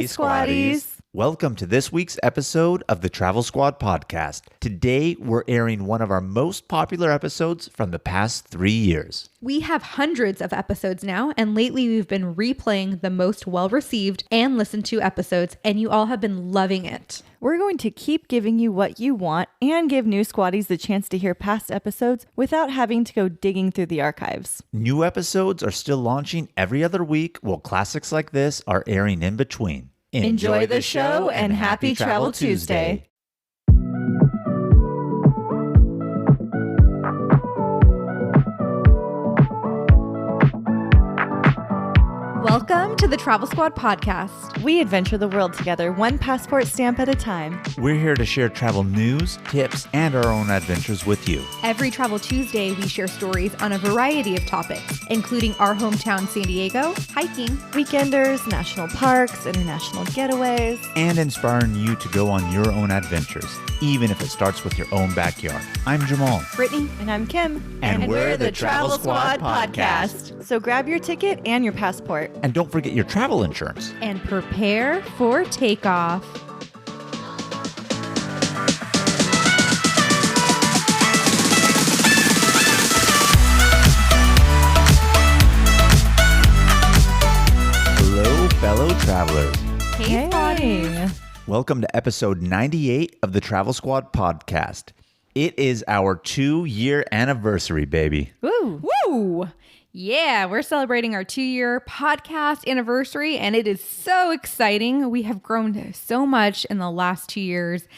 Hey, Squaddies. Welcome to this week's episode of the Travel Squad podcast. Today, we're airing one of our most popular episodes from the past 3 years. We have hundreds of episodes now, and lately we've been replaying the most well-received and listened to episodes, and you all have been loving it. We're going to keep giving you what you want and give new Squaddies the chance to hear past episodes without having to go digging through the archives. New episodes are still launching every other week, while classics like this are airing in between. Enjoy the show and happy Travel Tuesday. Welcome to the Travel Squad podcast. We adventure the world together, one passport stamp at a time. We're here to share travel news, tips, and our own adventures with you. Every Travel Tuesday, we share stories on a variety of topics, including our hometown San Diego, hiking, Weekenders, national parks, international getaways. And inspiring you to go on your own adventures, even if it starts with your own backyard. I'm Jamal. Brittany, And I'm Kim. And we're the Travel Squad podcast. So grab your ticket and your passport. And don't forget your travel insurance. and prepare for takeoff. Hello, fellow travelers. Hey, Squaddies. Welcome to episode 98 of the Travel Squad podcast. It is our 2-year anniversary, baby. Woo! Woo! Yeah, we're celebrating our 2-year podcast anniversary, and it is so exciting. We have grown so much in the last 2 years,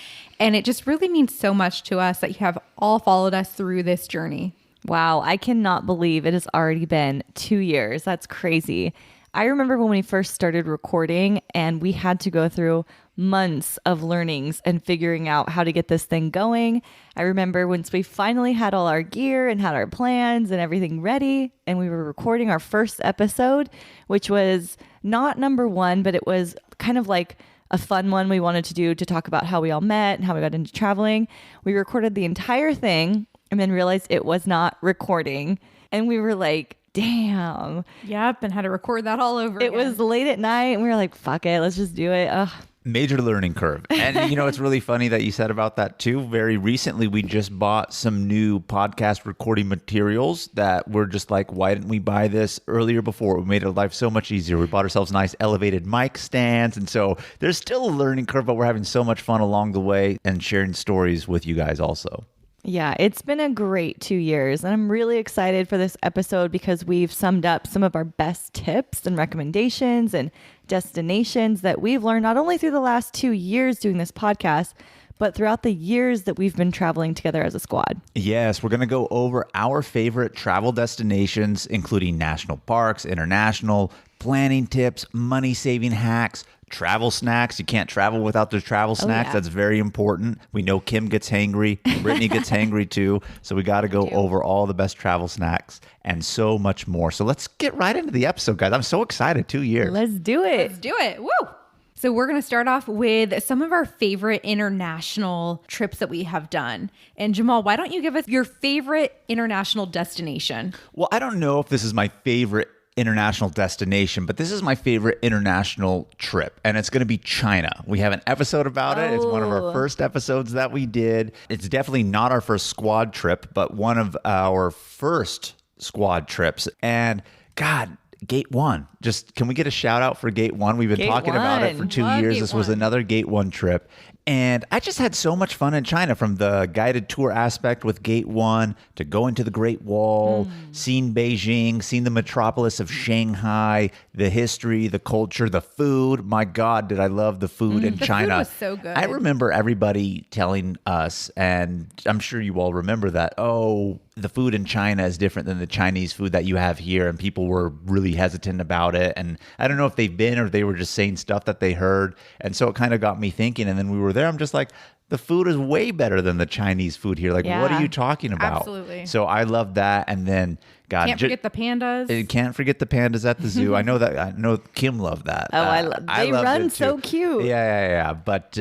and it just really means so much to us that you have all followed us through this journey. Wow, I cannot believe it has already been 2 years. That's crazy. I remember when we first started recording and we had to go through months of learnings and figuring out how to get this thing going. I remember once we finally had all our gear and had our plans and everything ready, and we were recording our first episode, which was not number one, but it was kind of like a fun one we wanted to do to talk about how we all met and how we got into traveling. We recorded the entire thing and then realized it was not recording. And we were like, damn. Yep, and had to record that all over It again. was late at night and we were like, fuck it, let's just do it. Ugh. Major learning curve. And you know, it's really funny that you said about that too. Very recently, we just bought some new podcast recording materials that we're just like, why didn't we buy this earlier before? It made our life so much easier. We bought ourselves nice elevated mic stands. And so there's still a learning curve, but we're having so much fun along the way and sharing stories with you guys also. Yeah, it's been a great 2 years, and I'm really excited for this episode because we've summed up some of our best tips and recommendations and destinations that we've learned not only through the last 2 years doing this podcast, but throughout the years that we've been traveling together as a squad. Yes, we're going to go over our favorite travel destinations, including national parks, international, planning tips, money-saving hacks, travel snacks. You can't travel without the travel snacks. yeah. That's very important. We know Kim gets hangry. Brittany gets hangry too. So we got to go over all the best travel snacks and so much more. So let's get right into the episode, guys. I'm so excited. 2 years. Let's do it. Let's do it. Woo! So we're going to start off with some of our favorite international trips that we have done. And Jamal, why don't you give us your favorite international destination? Well, I don't know if this is my favorite international destination, but this is my favorite international trip, and it's going to be China. We have an episode about it. It's one of our first episodes that we did. It's definitely not our first squad trip, but one of our first squad trips. And God, Gate 1. Just, can we get a shout out for Gate 1? We've been Gate talking about it for 2 Love years. Gate This was 1. another Gate 1 trip. And I just had so much fun in China, from the guided tour aspect with Gate 1 to going to the Great Wall, seeing Beijing, seeing the metropolis of Shanghai, the history, the culture, the food. My God, did I love the food in The China. food was so good. I remember everybody telling us, and I'm sure you all remember that, oh, the food in China is different than the Chinese food that you have here. And people were really hesitant about it. And I don't know if they've been or they were just saying stuff that they heard. And so it kind of got me thinking. And then we were there. I'm just like, the food is way better than the Chinese food here. Like, what Yeah. are you talking about? Absolutely. So I love that. And then, God, Can't forget the pandas. Can't forget the pandas at the zoo. I know Kim loved that. Oh, they loved run it so too. cute. Yeah. But,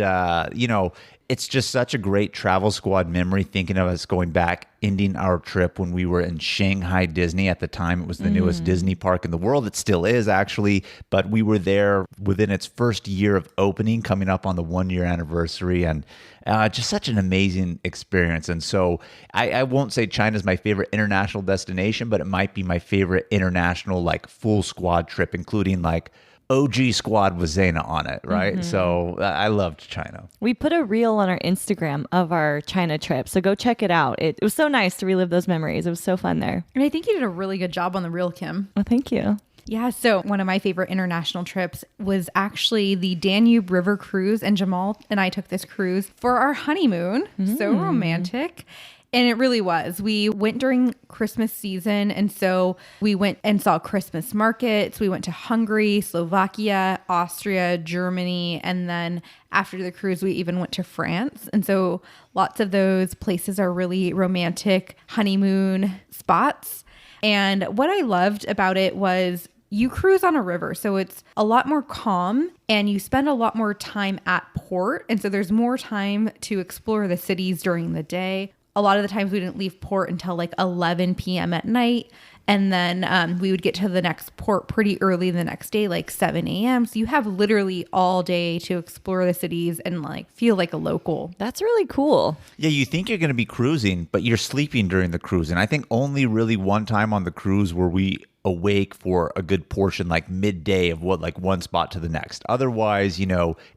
it's just such a great travel squad memory thinking of us going back, ending our trip when we were in Shanghai Disney. At the time, it was the newest Disney park in the world. It still is, actually. But we were there within its first year of opening, coming up on the 1-year anniversary. And just such an amazing experience. And so I won't say China's my favorite international destination, but it might be my favorite international, like, full squad trip, including like OG squad with Zaina on it, right? So I loved China. We put a reel on our Instagram of our China trip, so go check it out. It was so nice to relive those memories. It was so fun there. And I think you did a really good job on the reel, Kim. Well, thank you. Yeah, so one of my favorite international trips was actually the Danube River cruise, and Jamal and I took this cruise for our honeymoon. So romantic. And it really was. We went during Christmas season. And so we went and saw Christmas markets. We went to Hungary, Slovakia, Austria, Germany. And then after the cruise, we even went to France. And so lots of those places are really romantic honeymoon spots. And what I loved about it was you cruise on a river, so it's a lot more calm and you spend a lot more time at port. And so there's more time to explore the cities during the day. A lot of the times we didn't leave port until like 11 p.m. at night. And then we would get to the next port pretty early the next day, like 7 a.m. So you have literally all day to explore the cities and like feel like a local. That's really cool. Yeah, you think you're going to be cruising, but you're sleeping during the cruise. And I think only really one time on the cruise were we awake for a good portion, like midday of one spot to the next. Otherwise,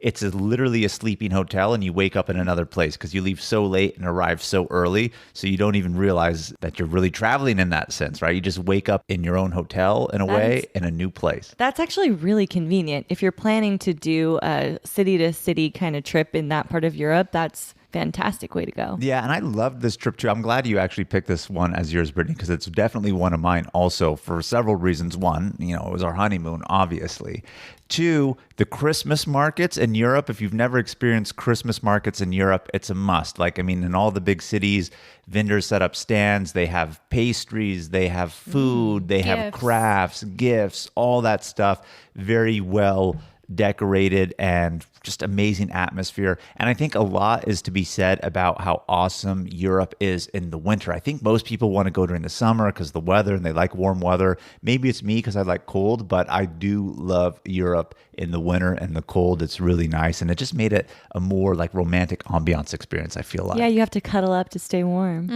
it's literally a sleeping hotel and you wake up in another place because you leave so late and arrive so early. So you don't even realize that you're really traveling in that sense, right? You just wake up in your own hotel in a way in a new place. That's actually really convenient. If you're planning to do a city to city kind of trip in that part of Europe, that's fantastic way to go. Yeah, and I loved this trip too. I'm glad you actually picked this one as yours, Brittany, because it's definitely one of mine also for several reasons. One, it was our honeymoon, obviously. Two, the Christmas markets in Europe. If you've never experienced Christmas markets in Europe, it's a must. In all the big cities, vendors set up stands. They have pastries, they have food, they have crafts, gifts, all that stuff. Very well decorated and just amazing atmosphere. And I think a lot is to be said about how awesome Europe is in the winter. I think most people want to go during the summer because the weather and they like warm weather. Maybe it's me because I like cold, but I do love Europe in the winter and the cold. It's really nice. And it just made it a more like romantic ambiance experience, I feel like. Yeah, you have to cuddle up to stay warm.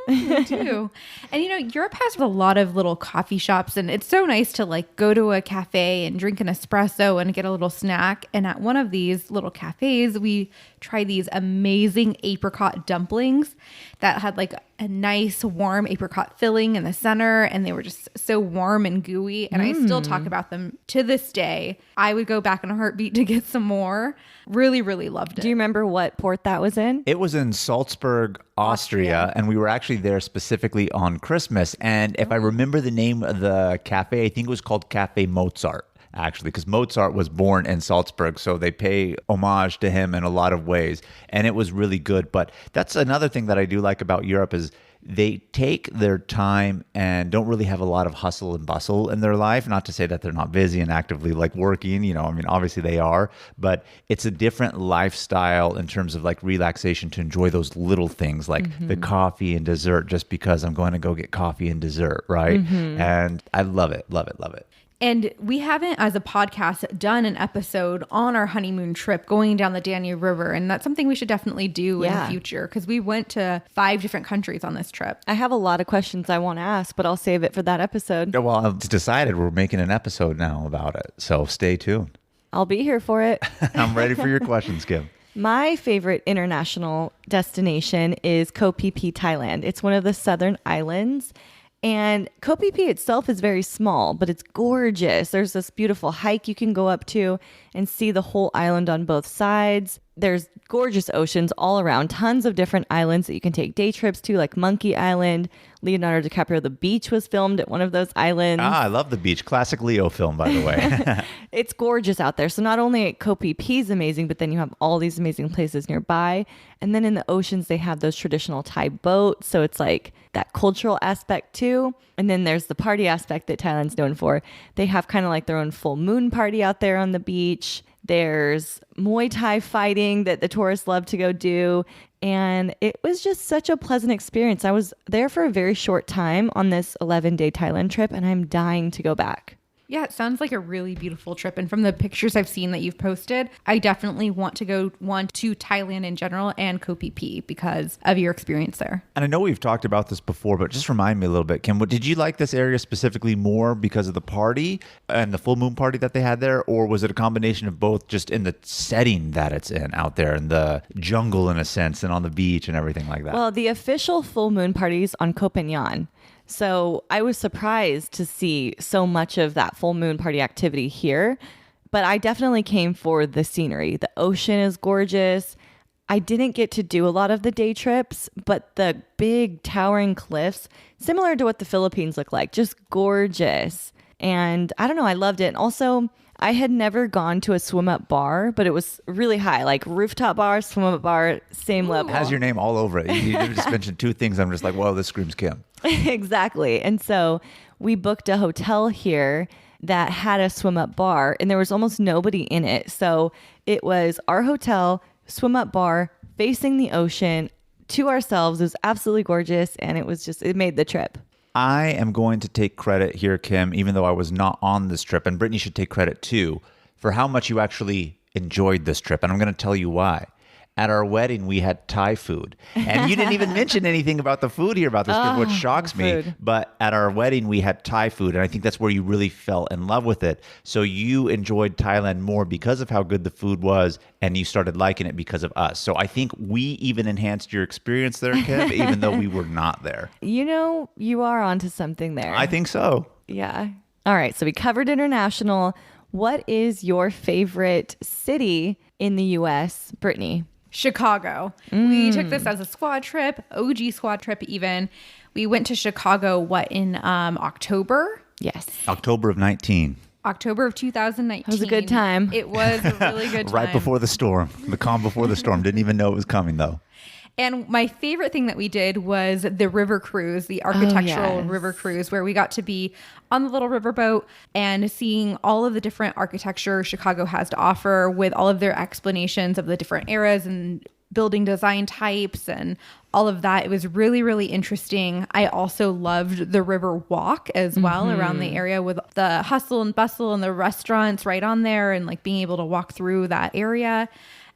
Me too. And Europe has a lot of little coffee shops, and it's so nice to like go to a cafe and drink an espresso and get a little snack. And at one of these little cafes, we tried these amazing apricot dumplings that had like a nice warm apricot filling in the center, and they were just so warm and gooey. And I still talk about them to this day. I would go back in a heartbeat to get some more. Really, really loved it. Do you remember what port that was in? It was in Salzburg, Austria, and we were actually there specifically on Christmas. And if I remember the name of the cafe, I think it was called Cafe Mozart, actually, because Mozart was born in Salzburg, so they pay homage to him in a lot of ways, and it was really good. But that's another thing that I do like about Europe is they take their time and don't really have a lot of hustle and bustle in their life. Not to say that they're not busy and actively like working, obviously they are, but it's a different lifestyle in terms of like relaxation to enjoy those little things like the coffee and dessert just because I'm going to go get coffee and dessert, right? And I love it, love it, love it. And we haven't, as a podcast, done an episode on our honeymoon trip going down the Danube River. And that's something we should definitely do in the future because we went to 5 different countries on this trip. I have a lot of questions I want to ask, but I'll save it for that episode. Yeah, well, I've decided we're making an episode now about it. So stay tuned. I'll be here for it. I'm ready for your questions, Kim. My favorite international destination is Koh Phi Phi, Thailand. It's one of the southern islands. And Koh Phi Phi itself is very small, but it's gorgeous. There's this beautiful hike you can go up to and see the whole island on both sides. There's gorgeous oceans all around, tons of different islands that you can take day trips to, like Monkey Island. Leonardo DiCaprio, The Beach was filmed at one of those islands. I love The Beach. Classic Leo film, by the way. It's gorgeous out there. So not only Koh Phi Phi is amazing, but then you have all these amazing places nearby. And then in the oceans, they have those traditional Thai boats. So it's like that cultural aspect too. And then there's the party aspect that Thailand's known for. They have kind of like their own full moon party out there on the beach. There's Muay Thai fighting that the tourists love to go do. And it was just such a pleasant experience. I was there for a very short time on this 11-day Thailand trip, and I'm dying to go back. Yeah, it sounds like a really beautiful trip. And from the pictures I've seen that you've posted, I definitely want to go to Thailand in general and Koh Phi Phi because of your experience there. And I know we've talked about this before, but just remind me a little bit, Kim, did you like this area specifically more because of the party and the full moon party that they had there? Or was it a combination of both just in the setting that it's in out there in the jungle in a sense and on the beach and everything like that? Well, the official full moon party's on Koh Phangan. So I was surprised to see so much of that full moon party activity here, but I definitely came for the scenery. The ocean is gorgeous. I didn't get to do a lot of the day trips, but the big towering cliffs, similar to what the Philippines look like, just gorgeous. And I don't know, I loved it. And also, I had never gone to a swim up bar, but it was really high, like rooftop bar, swim up bar, same level. It has your name all over it. You just mentioned two things. I'm just like, whoa, this screams Kim. Exactly. And so we booked a hotel here that had a swim up bar, and there was almost nobody in it. So it was our hotel, swim up bar, facing the ocean to ourselves. It was absolutely gorgeous, and it made the trip. I am going to take credit here, Kim, even though I was not on this trip, and Brittany should take credit too, for how much you actually enjoyed this trip. And I'm going to tell you why. At our wedding, we had Thai food. And you didn't even mention anything about the food here about this trip, which shocks me. But at our wedding, we had Thai food. And I think that's where you really fell in love with it. So you enjoyed Thailand more because of how good the food was. And you started liking it because of us. So I think we even enhanced your experience there, Kim, even though we were not there. You know, you are onto something there. I think so. Yeah. All right. So we covered international. What is your favorite city in the U.S., Brittany? Chicago. We took this as a squad trip, OG squad trip even. We went to Chicago, in October? Yes. October of 19. October of 2019. It was a good time. It was a really good time. Right before the storm. The calm before the storm. Didn't even know it was coming, though. And my favorite thing that we did was the river cruise, the architectural river cruise, where we got to be on the little riverboat and seeing all of the different architecture Chicago has to offer with all of their explanations of the different eras and building design types and all of that. It was really, really interesting. I also loved the river walk as well around the area with the hustle and bustle and the restaurants right on there and like being able to walk through that area.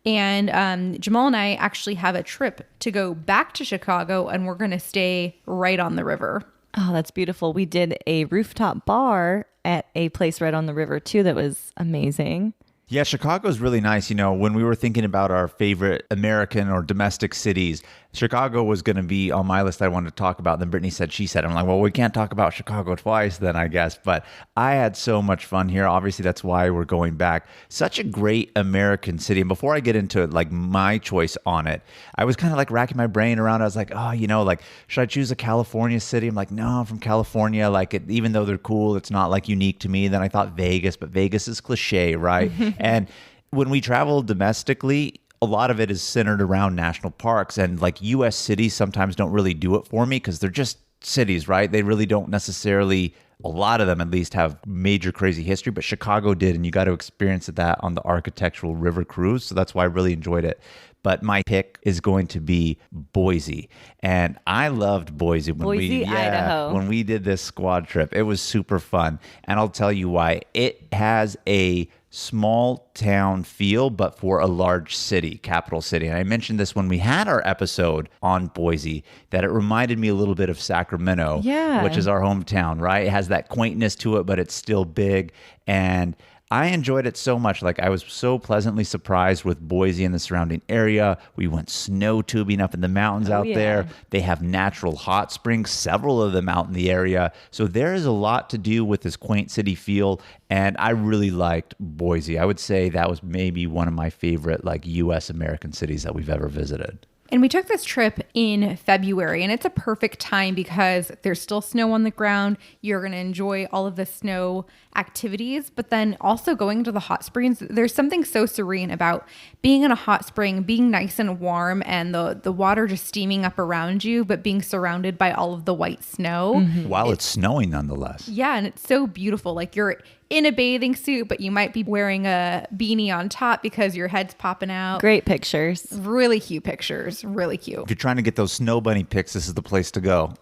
And Jamal and I actually have a trip to go back to Chicago, and we're going to stay right on the river. Oh, that's beautiful. We did a rooftop bar at a place right on the river, too, that was amazing. Yeah, Chicago's really nice. You know, when we were thinking about our favorite American or domestic cities, Chicago was going to be on my list I wanted to talk about. Then Brittany said, she said, I'm like, well, we can't talk about Chicago twice then, I guess. But I had so much fun here. Obviously, that's why we're going back. Such a great American city. And before I get into like my choice on it, I was kind of like racking my brain around. I was like, oh, like, should I choose a California city? I'm like, no, I'm from California. Like, even though they're cool, it's not like unique to me. Then I thought Vegas, but Vegas is cliche, right? And when we travel domestically, a lot of it is centered around national parks, and like U.S. cities sometimes don't really do it for me because they're just cities, right? They really don't necessarily, a lot of them at least, have major crazy history, but Chicago did, and you got to experience that on the architectural river cruise. So that's why I really enjoyed it. But my pick is going to be Boise. And I loved Boise Idaho. When we did this squad trip. It was super fun. And I'll tell you why. It has a small town feel, but for a large city, capital city. And I mentioned this when we had our episode on Boise, that it reminded me a little bit of Sacramento, which is our hometown, right? It has that quaintness to it, but it's still big. And I enjoyed it so much. Like, I was so pleasantly surprised with Boise and the surrounding area. We went snow tubing up in the mountains out there. They have natural hot springs, several of them out in the area. So there is a lot to do with this quaint city feel. And I really liked Boise. I would say that was maybe one of my favorite like U.S. American cities that we've ever visited. And we took this trip in February, and it's a perfect time because there's still snow on the ground. You're going to enjoy all of the snow activities, but then also going to the hot springs. There's something so serene about being in a hot spring, being nice and warm, and the water just steaming up around you, but being surrounded by all of the white snow. While it's snowing nonetheless. Yeah, and it's so beautiful. Like, you're in a bathing suit, but you might be wearing a beanie on top because your head's popping out. Great pictures. Really cute pictures. Really cute. If you're trying to get those snow bunny pics, this is the place to go.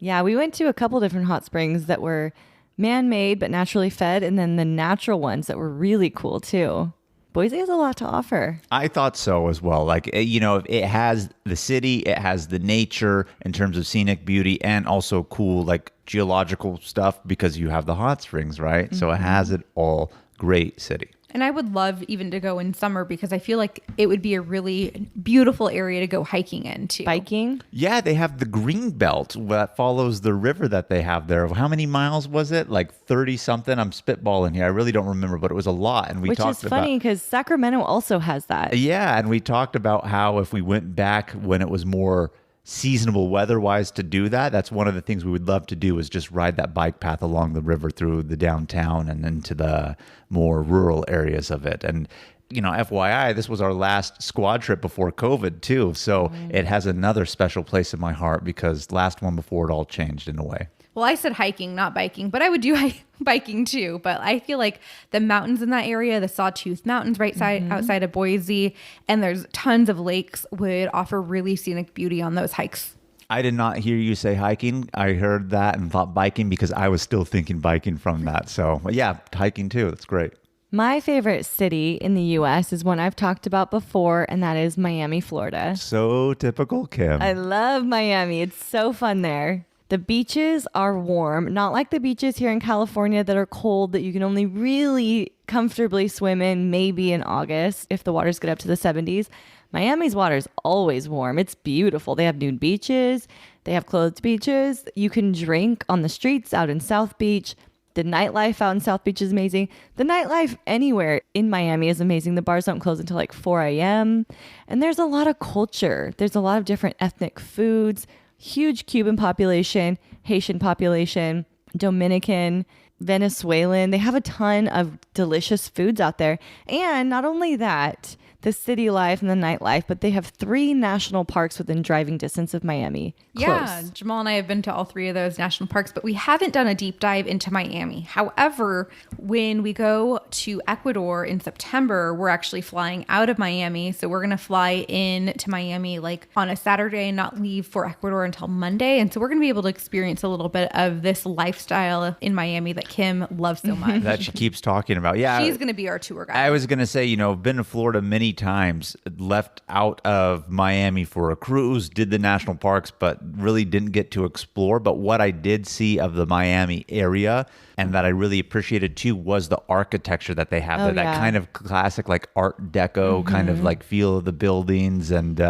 Yeah, we went to a couple different hot springs that were man-made but naturally fed, and then the natural ones that were really cool too. Boise has a lot to offer. I thought so as well. Like, you know, it has the city, it has the nature in terms of scenic beauty, and also cool like geological stuff because you have the hot springs, right? So it has it all. Great city. And I would love even to go in summer because I feel like it would be a really beautiful area to go hiking in too. Biking? Yeah, they have the green belt that follows the river that they have there. How many miles was it? Like 30 something? I'm spitballing here. I really don't remember, but it was a lot. And we Which talked is funny because Sacramento also has that. Yeah, and we talked about how if we went back when it was more seasonable weather-wise to do that, that's one of the things we would love to do is just ride that bike path along the river through the downtown and into the more rural areas of it. And, you know, FYI, this was our last squad trip before COVID too. So it has another special place in my heart because last one before it all changed in a way. Well, I said hiking, not biking, but I would do biking too. But I feel like the mountains in that area, the Sawtooth Mountains outside of Boise, and there's tons of lakes, would offer really scenic beauty on those hikes. I did not hear you say hiking. I heard that and thought biking because I was still thinking biking from that. So yeah, hiking too. That's great. My favorite city in the U.S. is one I've talked about before, and that is Miami, Florida. So typical Kim. I love Miami. It's so fun there. The beaches are warm, not like the beaches here in California that are cold that you can only really comfortably swim in maybe in August if the waters get up to the 70s. Miami's water is always warm. It's beautiful. They have nude beaches. They have closed beaches. You can drink on the streets out in South Beach. The nightlife out in South Beach is amazing. The nightlife anywhere in Miami is amazing. The bars don't close until like 4 a.m. And there's a lot of culture. There's a lot of different ethnic foods. Huge Cuban population, Haitian population, Dominican, Venezuelan. They have a ton of delicious foods out there. And not only that, the city life and the nightlife, but they have 3 national parks within driving distance of Miami. Yeah, Close. Jamal and I have been to all 3 of those national parks, but we haven't done a deep dive into Miami. However, when we go to Ecuador in September, we're actually flying out of Miami. So we're going to fly in to Miami like on a Saturday and not leave for Ecuador until Monday. And so we're going to be able to experience a little bit of this lifestyle in Miami that Kim loves so much. That she keeps talking about. Yeah. She's going to be our tour guide. I was going to say, you know, I've been to Florida many times, left out of Miami for a cruise, did the national parks, but really didn't get to explore. But what I did see of the Miami area and that I really appreciated too was the architecture that they have there. That kind of classic like Art Deco kind of like feel of the buildings and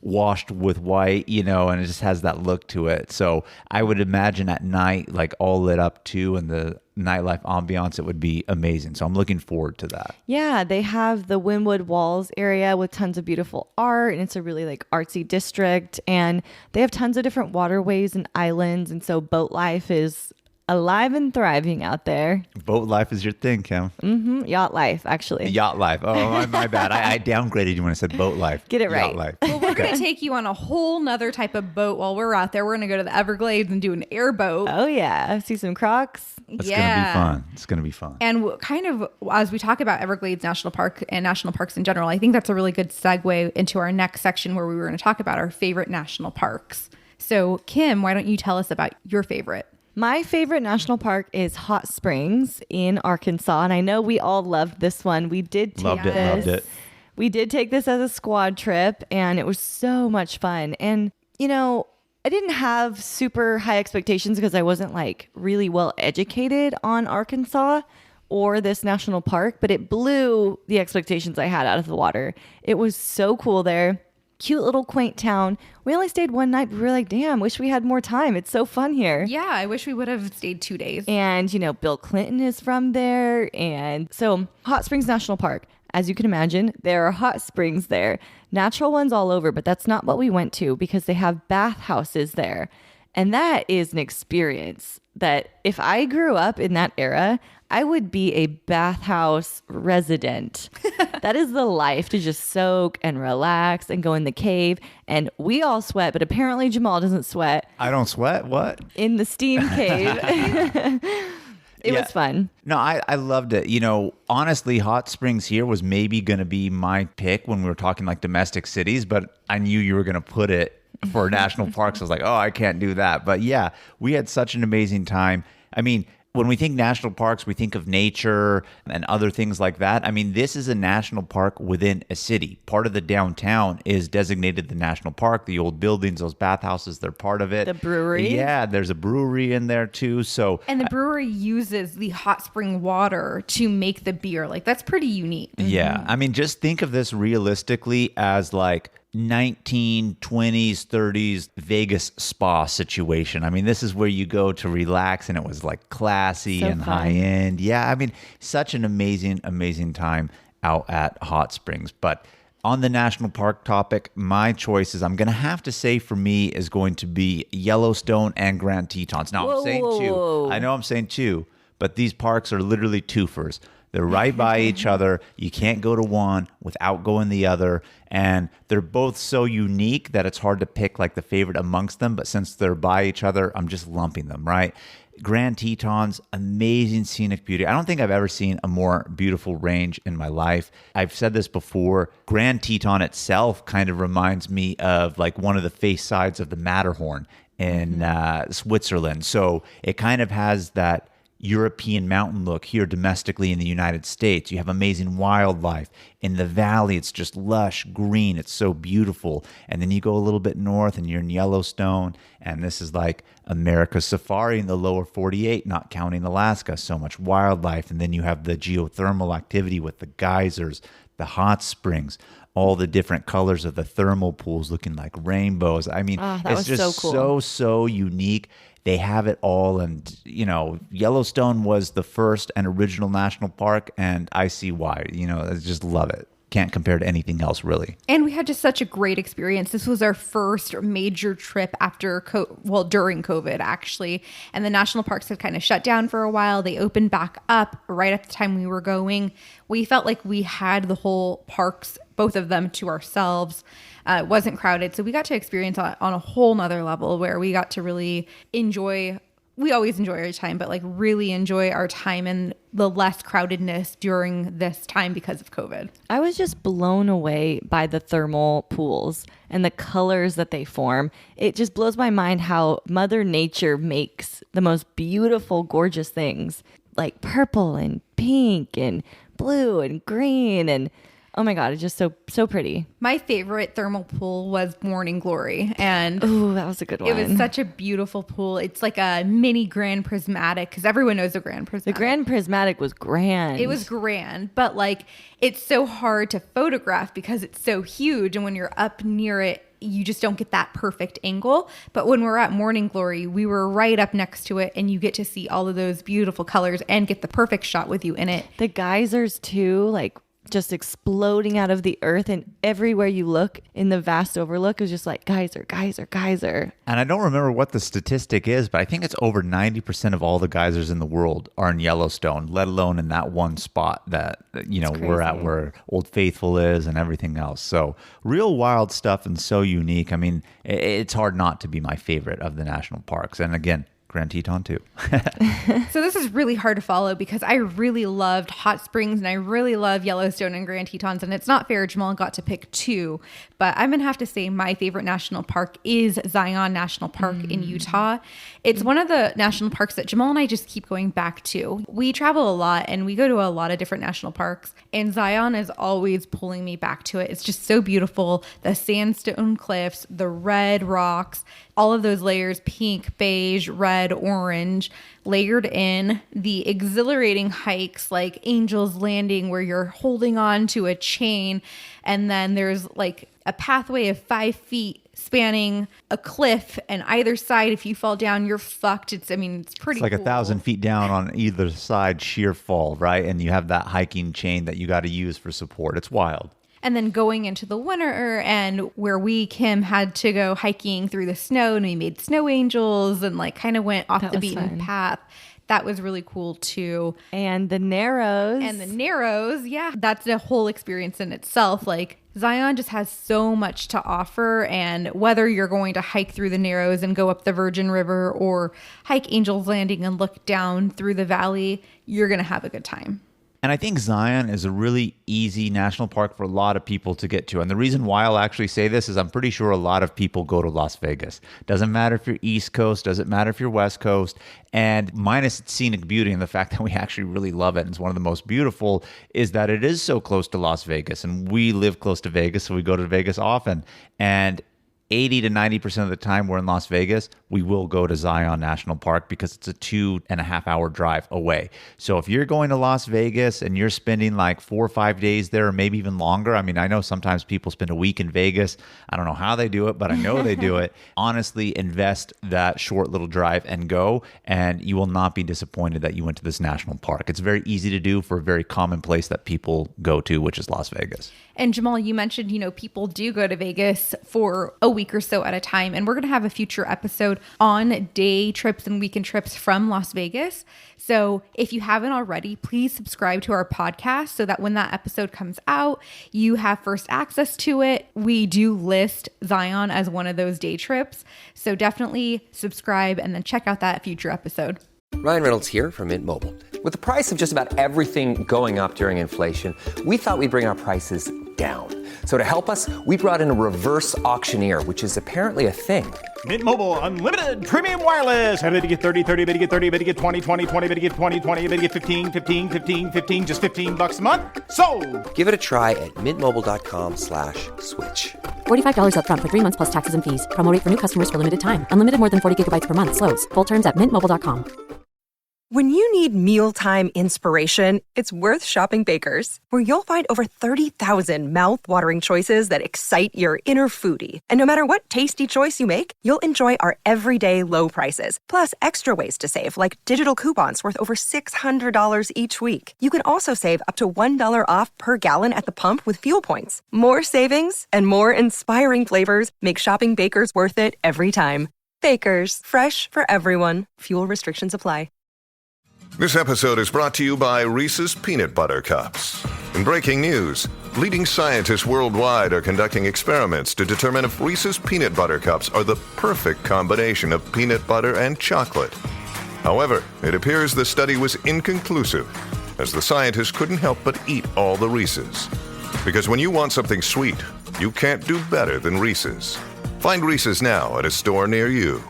washed with white, you know, and it just has that look to it. So I would imagine at night, like all lit up too, and the nightlife ambiance, it would be amazing. So I'm looking forward to that. Yeah, they have the Wynwood Walls area with tons of beautiful art, and it's a really like artsy district, and they have tons of different waterways and islands, and so boat life is alive and thriving out there. Boat life is your thing, Kim. Yacht life, actually. Yacht life. Oh, my bad. I downgraded you when I said boat life. Get it right. Yacht life. Well, we're going to take you on a whole nother type of boat while we're out there. We're going to go to the Everglades and do an airboat. Oh, yeah. See some crocs. It's going to be fun. It's going to be fun. And kind of as we talk about Everglades National Park and national parks in general, I think that's a really good segue into our next section where we were going to talk about our favorite national parks. So, Kim, why don't you tell us about your favorite? My favorite national park is Hot Springs in Arkansas. And I know we all loved this one. We did take Loved it. We did take this as a squad trip, and it was so much fun. And, you know, I didn't have super high expectations because I wasn't like really well educated on Arkansas. or this national park, but it blew the expectations I had out of the water. It was so cool there. Cute little quaint town. We only stayed one night, but we were like, damn, wish we had more time. It's so fun here. Yeah, I wish we would have stayed 2 days. And, Bill Clinton is from there. And so Hot Springs National Park, as you can imagine, there are hot springs there. Natural ones all over, but that's not what we went to because they have bathhouses there. And that is an experience that if I grew up in that era, I would be a bathhouse resident. That is the life, to just soak and relax and go in the cave. And we all sweat, but apparently Jamal doesn't sweat. I don't sweat? What? In the steam cave. It was fun. No, I loved it. Honestly, Hot Springs here was maybe going to be my pick when we were talking like domestic cities, but I knew you were going to put it for national parks. I was like, oh, I can't do that. But yeah, we had such an amazing time. I mean, when we think national parks, we think of nature and other things like that. I mean, this is a national park within a city. Part of the downtown is designated the national park. The old buildings, those bathhouses, they're part of it. The brewery. Yeah, there's a brewery in there too. So, and the brewery uses the hot spring water to make the beer. Like, that's pretty unique. Yeah. I mean, just think of this realistically as like 1920s, 30s Vegas spa situation. I mean, this is where you go to relax, and it was like classy and high end. Yeah, I mean, such an amazing, amazing time out at Hot Springs. But on the national park topic, my choices, I'm going to have to say for me, is going to be Yellowstone and Grand Tetons. Now, I'm saying two. I know I'm saying two, but these parks are literally twofers. They're right by each other. You can't go to one without going the other. And they're both so unique that it's hard to pick like the favorite amongst them. But since they're by each other, I'm just lumping them, right? Grand Tetons, amazing scenic beauty. I don't think I've ever seen a more beautiful range in my life. I've said this before. Grand Teton itself kind of reminds me of like one of the face sides of the Matterhorn in Switzerland. So it kind of has that European mountain look here domestically in the United States. You have amazing wildlife. In the valley, it's just lush green. It's so beautiful. And then you go a little bit north and you're in Yellowstone, and this is like America's safari in the lower 48, not counting Alaska. So much wildlife. And then you have the geothermal activity with the geysers, the hot springs, all the different colors of the thermal pools looking like rainbows. I mean, it's just so cool. so unique. They have it all. And, Yellowstone was the first and original national park, and I see why. I just love it. Can't compare to anything else, really. And we had just such a great experience. This was our first major trip during COVID, actually. And the national parks had kind of shut down for a while. They opened back up right at the time we were going. We felt like we had the whole parks, both of them, to ourselves. It wasn't crowded. So we got to experience on a whole nother level where we got to really enjoy. We always enjoy our time, but like really enjoy our time in the less crowdedness during this time because of COVID. I was just blown away by the thermal pools and the colors that they form. It just blows my mind how Mother Nature makes the most beautiful, gorgeous things like purple and pink and blue and green, and oh my God, it's just so pretty. My favorite thermal pool was Morning Glory. And oh, that was a good one. It was such a beautiful pool. It's like a mini Grand Prismatic, because everyone knows the Grand Prismatic. The Grand Prismatic was grand. It was grand, but like it's so hard to photograph because it's so huge. And when you're up near it, you just don't get that perfect angle. But when we're at Morning Glory, we were right up next to it, and you get to see all of those beautiful colors and get the perfect shot with you in it. The geysers too, like just exploding out of the earth, and everywhere you look in the vast overlook is just like geyser, geyser, geyser. And I don't remember what the statistic is, but I think it's over 90% of all the geysers in the world are in Yellowstone, let alone in that one spot that we're at, where Old Faithful is and everything else. So real wild stuff and so unique. I mean, it's hard not to be my favorite of the national parks. And again, Grand Teton too. So this is really hard to follow because I really loved Hot Springs and I really love Yellowstone and Grand Tetons, and it's not fair Jamal got to pick two, but I'm gonna have to say my favorite national park is Zion National Park in Utah. It's one of the national parks that Jamal and I just keep going back to. We travel a lot and we go to a lot of different national parks, and Zion is always pulling me back to it. It's just so beautiful. The sandstone cliffs, the red rocks, all of those layers, pink, beige, red, orange, layered in. The exhilarating hikes like Angel's Landing where you're holding on to a chain, and then there's like a pathway of 5 feet spanning a cliff, and either side, if you fall down, you're fucked. It's pretty It's like cool. 1,000 feet down on either side, sheer fall, right? And you have that hiking chain that you got to use for support. It's wild. And then going into the winter, and where Kim had to go hiking through the snow, and we made snow angels and like kind of went off That the was beaten fun. path. That was really cool too. And the Narrows. And the Narrows, yeah, that's a whole experience in itself. Like Zion just has so much to offer, and whether you're going to hike through the Narrows and go up the Virgin River or hike Angel's Landing and look down through the valley, you're going to have a good time. And I think Zion is a really easy national park for a lot of people to get to. And the reason why I'll actually say this is I'm pretty sure a lot of people go to Las Vegas. Doesn't matter if you're East Coast, doesn't matter if you're West Coast. And minus its scenic beauty and the fact that we actually really love it, and it's one of the most beautiful, is that it is so close to Las Vegas. And we live close to Vegas, so we go to Vegas often. And 80 to 90% of the time we're in Las Vegas, we will go to Zion National Park because it's a 2.5 hour drive away. So if you're going to Las Vegas and you're spending like 4 or 5 days there, or maybe even longer, I know sometimes people spend a week in Vegas. I don't know how they do it, but I know they do it. Honestly, invest that short little drive and go, and you will not be disappointed that you went to this national park. It's very easy to do for a very common place that people go to, which is Las Vegas. And Jamal, you mentioned, people do go to Vegas for a week or so at a time. And we're going to have a future episode on day trips and weekend trips from Las Vegas. So if you haven't already, please subscribe to our podcast so that when that episode comes out, you have first access to it. We do list Zion as one of those day trips. So definitely subscribe and then check out that future episode. Ryan Reynolds here from Mint Mobile. With the price of just about everything going up during inflation, we thought we'd bring our prices down. So to help us, we brought in a reverse auctioneer, which is apparently a thing. Mint Mobile Unlimited Premium Wireless. How to get 30, 30, bit to get 30, bit to get 20, 20, 20, bit to get 20, 20, bit to get 15, 15, 15, 15, just $15 a month? Sold! Give it a try at mintmobile.com/switch. $45 up front for 3 months plus taxes and fees. Promo rate for new customers for limited time. Unlimited more than 40 gigabytes per month. Slows full terms at mintmobile.com. When you need mealtime inspiration, it's worth shopping Baker's, where you'll find over 30,000 mouth-watering choices that excite your inner foodie. And no matter what tasty choice you make, you'll enjoy our everyday low prices, plus extra ways to save, like digital coupons worth over $600 each week. You can also save up to $1 off per gallon at the pump with fuel points. More savings and more inspiring flavors make shopping Baker's worth it every time. Baker's, fresh for everyone. Fuel restrictions apply. This episode is brought to you by Reese's Peanut Butter Cups. In breaking news, leading scientists worldwide are conducting experiments to determine if Reese's Peanut Butter Cups are the perfect combination of peanut butter and chocolate. However, it appears the study was inconclusive, as the scientists couldn't help but eat all the Reese's. Because when you want something sweet, you can't do better than Reese's. Find Reese's now at a store near you.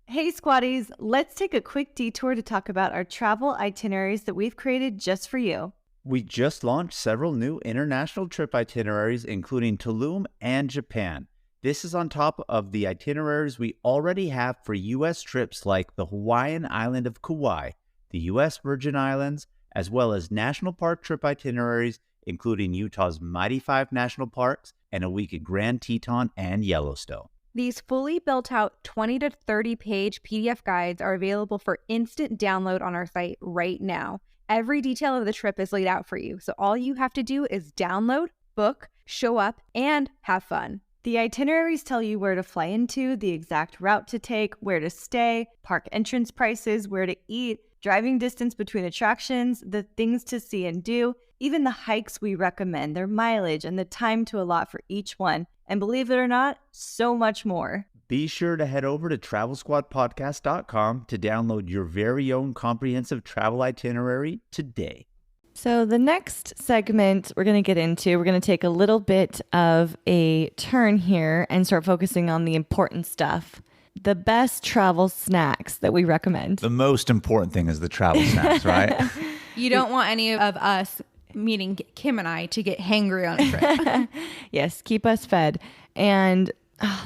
Hey Squatties, let's take a quick detour to talk about our travel itineraries that we've created just for you. We just launched several new international trip itineraries, including Tulum and Japan. This is on top of the itineraries we already have for U.S. trips like the Hawaiian island of Kauai, the U.S. Virgin Islands, as well as national park trip itineraries, including Utah's Mighty Five National Parks and a week at Grand Teton and Yellowstone. These fully built out 20 to 30 page PDF guides are available for instant download on our site right now. Every detail of the trip is laid out for you, so all you have to do is download, book, show up, and have fun. The itineraries tell you where to fly into, the exact route to take, where to stay, park entrance prices, where to eat, driving distance between attractions, the things to see and do, even the hikes we recommend, their mileage, and the time to allot for each one. And believe it or not, so much more. Be sure to head over to TravelSquadPodcast.com to download your very own comprehensive travel itinerary today. So the next segment we're going to get into, we're going to take a little bit of a turn here and start focusing on the important stuff. The best travel snacks that we recommend. The most important thing is the travel snacks, right? You don't want any of us, meaning Kim and I, to get hangry on a trip. Yes, keep us fed. And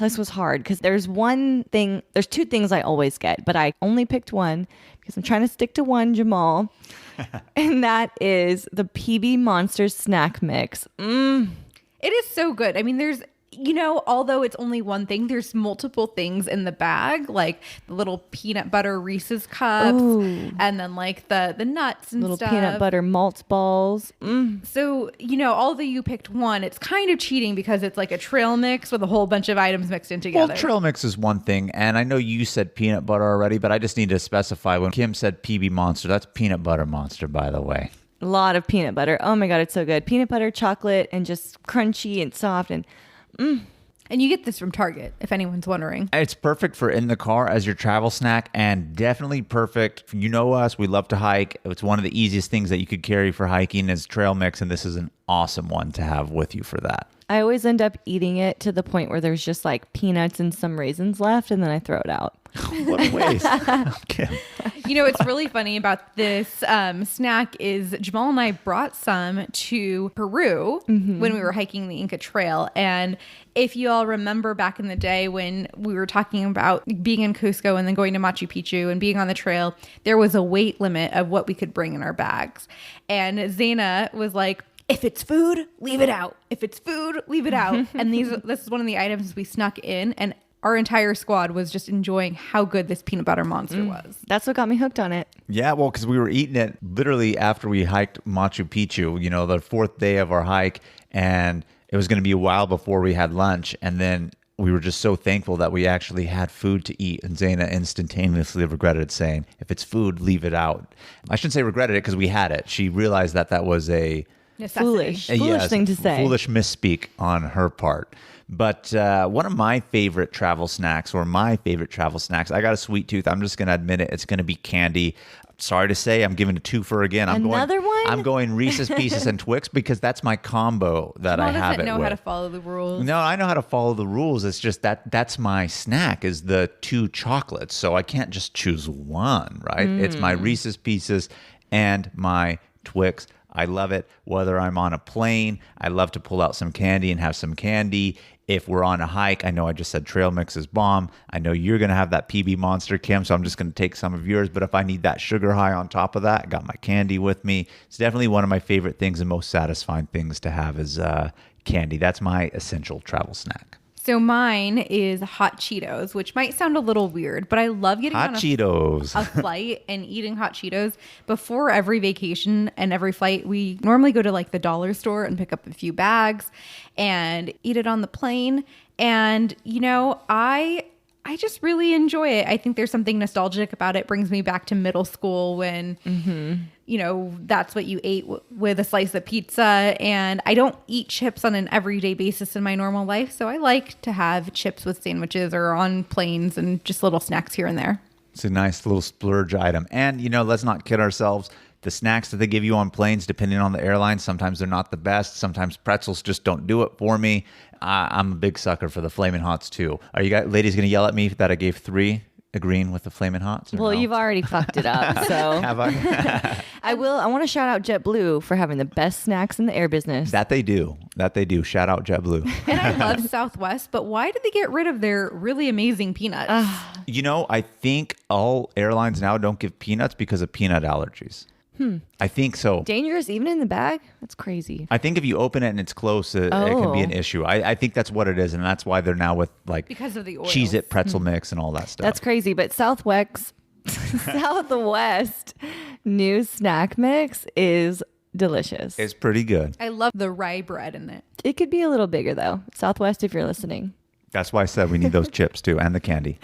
This was hard because there's two things I always get, but I only picked one because I'm trying to stick to one, Jamal. And that is the PB Monsters snack mix. It is so good. I mean, there's, although it's only one thing, there's multiple things in the bag, like the little peanut butter Reese's cups, and then like the nuts and Little stuff. peanut butter malts balls. So, although you picked one, it's kind of cheating because it's like a trail mix with a whole bunch of items mixed in together. Well, trail mix is one thing, and I know you said peanut butter already, but I just need to specify when Kim said PB Monster, that's peanut butter monster, by the way. A lot of peanut butter. Oh my God, it's so good. Peanut butter, chocolate, and just crunchy and soft. And And you get this from Target, if anyone's wondering. It's perfect for in the car as your travel snack, and definitely perfect. You know us, we love to hike. It's one of the easiest things that you could carry for hiking is trail mix, and this is an awesome one to have with you for that. I always end up eating it to the point where there's just like peanuts and some raisins left, and then I throw it out. What a waste. Kim. What's really funny about this snack is Jamal and I brought some to Peru when we were hiking the Inca Trail. And if you all remember back in the day when we were talking about being in Cusco and then going to Machu Picchu and being on the trail, there was a weight limit of what we could bring in our bags. And Zaina was like, if it's food, leave it out. If it's food, leave it out. And this is one of the items we snuck in, and our entire squad was just enjoying how good this peanut butter monster was. That's what got me hooked on it. Yeah, well, because we were eating it literally after we hiked Machu Picchu, the fourth day of our hike, and it was going to be a while before we had lunch. And then we were just so thankful that we actually had food to eat. And Zaina instantaneously regretted saying, if it's food, leave it out. I shouldn't say regretted it because we had it. She realized that was a foolish thing to say. Foolish misspeak on her part. But one of my favorite travel snacks, I got a sweet tooth. I'm just going to admit it. It's going to be candy. Sorry to say, I'm giving a twofer again. Another one? I'm going Reese's Pieces and Twix because that's my combo that I have it with. Jamal doesn't know how to follow the rules. No, I know how to follow the rules. It's just that's my snack is the 2 chocolates. So I can't just choose one, right? It's my Reese's Pieces and my Twix. I love it. Whether I'm on a plane, I love to pull out some candy and have some candy. If we're on a hike, I know I just said trail mix is bomb. I know you're going to have that PB Monster, Kim, so I'm just going to take some of yours. But if I need that sugar high on top of that, I got my candy with me. It's definitely one of my favorite things and most satisfying things to have is candy. That's my essential travel snack. So mine is hot Cheetos, which might sound a little weird, but I love getting on a flight and eating hot Cheetos. Before every vacation and every flight, we normally go to like the dollar store and pick up a few bags and eat it on the plane. And, I just really enjoy it. I think there's something nostalgic about it. It brings me back to middle school when, that's what you ate with a slice of pizza. And I don't eat chips on an everyday basis in my normal life. So I like to have chips with sandwiches or on planes and just little snacks here and there. It's a nice little splurge item. And, let's not kid ourselves. The snacks that they give you on planes, depending on the airline, sometimes they're not the best. Sometimes pretzels just don't do it for me. I'm a big sucker for the Flamin' Hots too. Are you guys, ladies, going to yell at me that I gave 3 agreeing with the Flamin' Hots? Well, no? You've already fucked it up. So Have I? I want to shout out JetBlue for having the best snacks in the air business. That they do. Shout out JetBlue. And I love Southwest, but why did they get rid of their really amazing peanuts? I think all airlines now don't give peanuts because of peanut allergies. I think so. Dangerous even in the bag? That's crazy. I think if you open it and it's close, it can be an issue. I think that's what it is, and that's why they're now with like because of the oils. Cheez-It pretzel mix and all that stuff. That's crazy. But Southwest new snack mix is delicious. It's pretty good. I love the rye bread in it. It could be a little bigger though. Southwest, if you're listening. That's why I said we need those chips too, and the candy,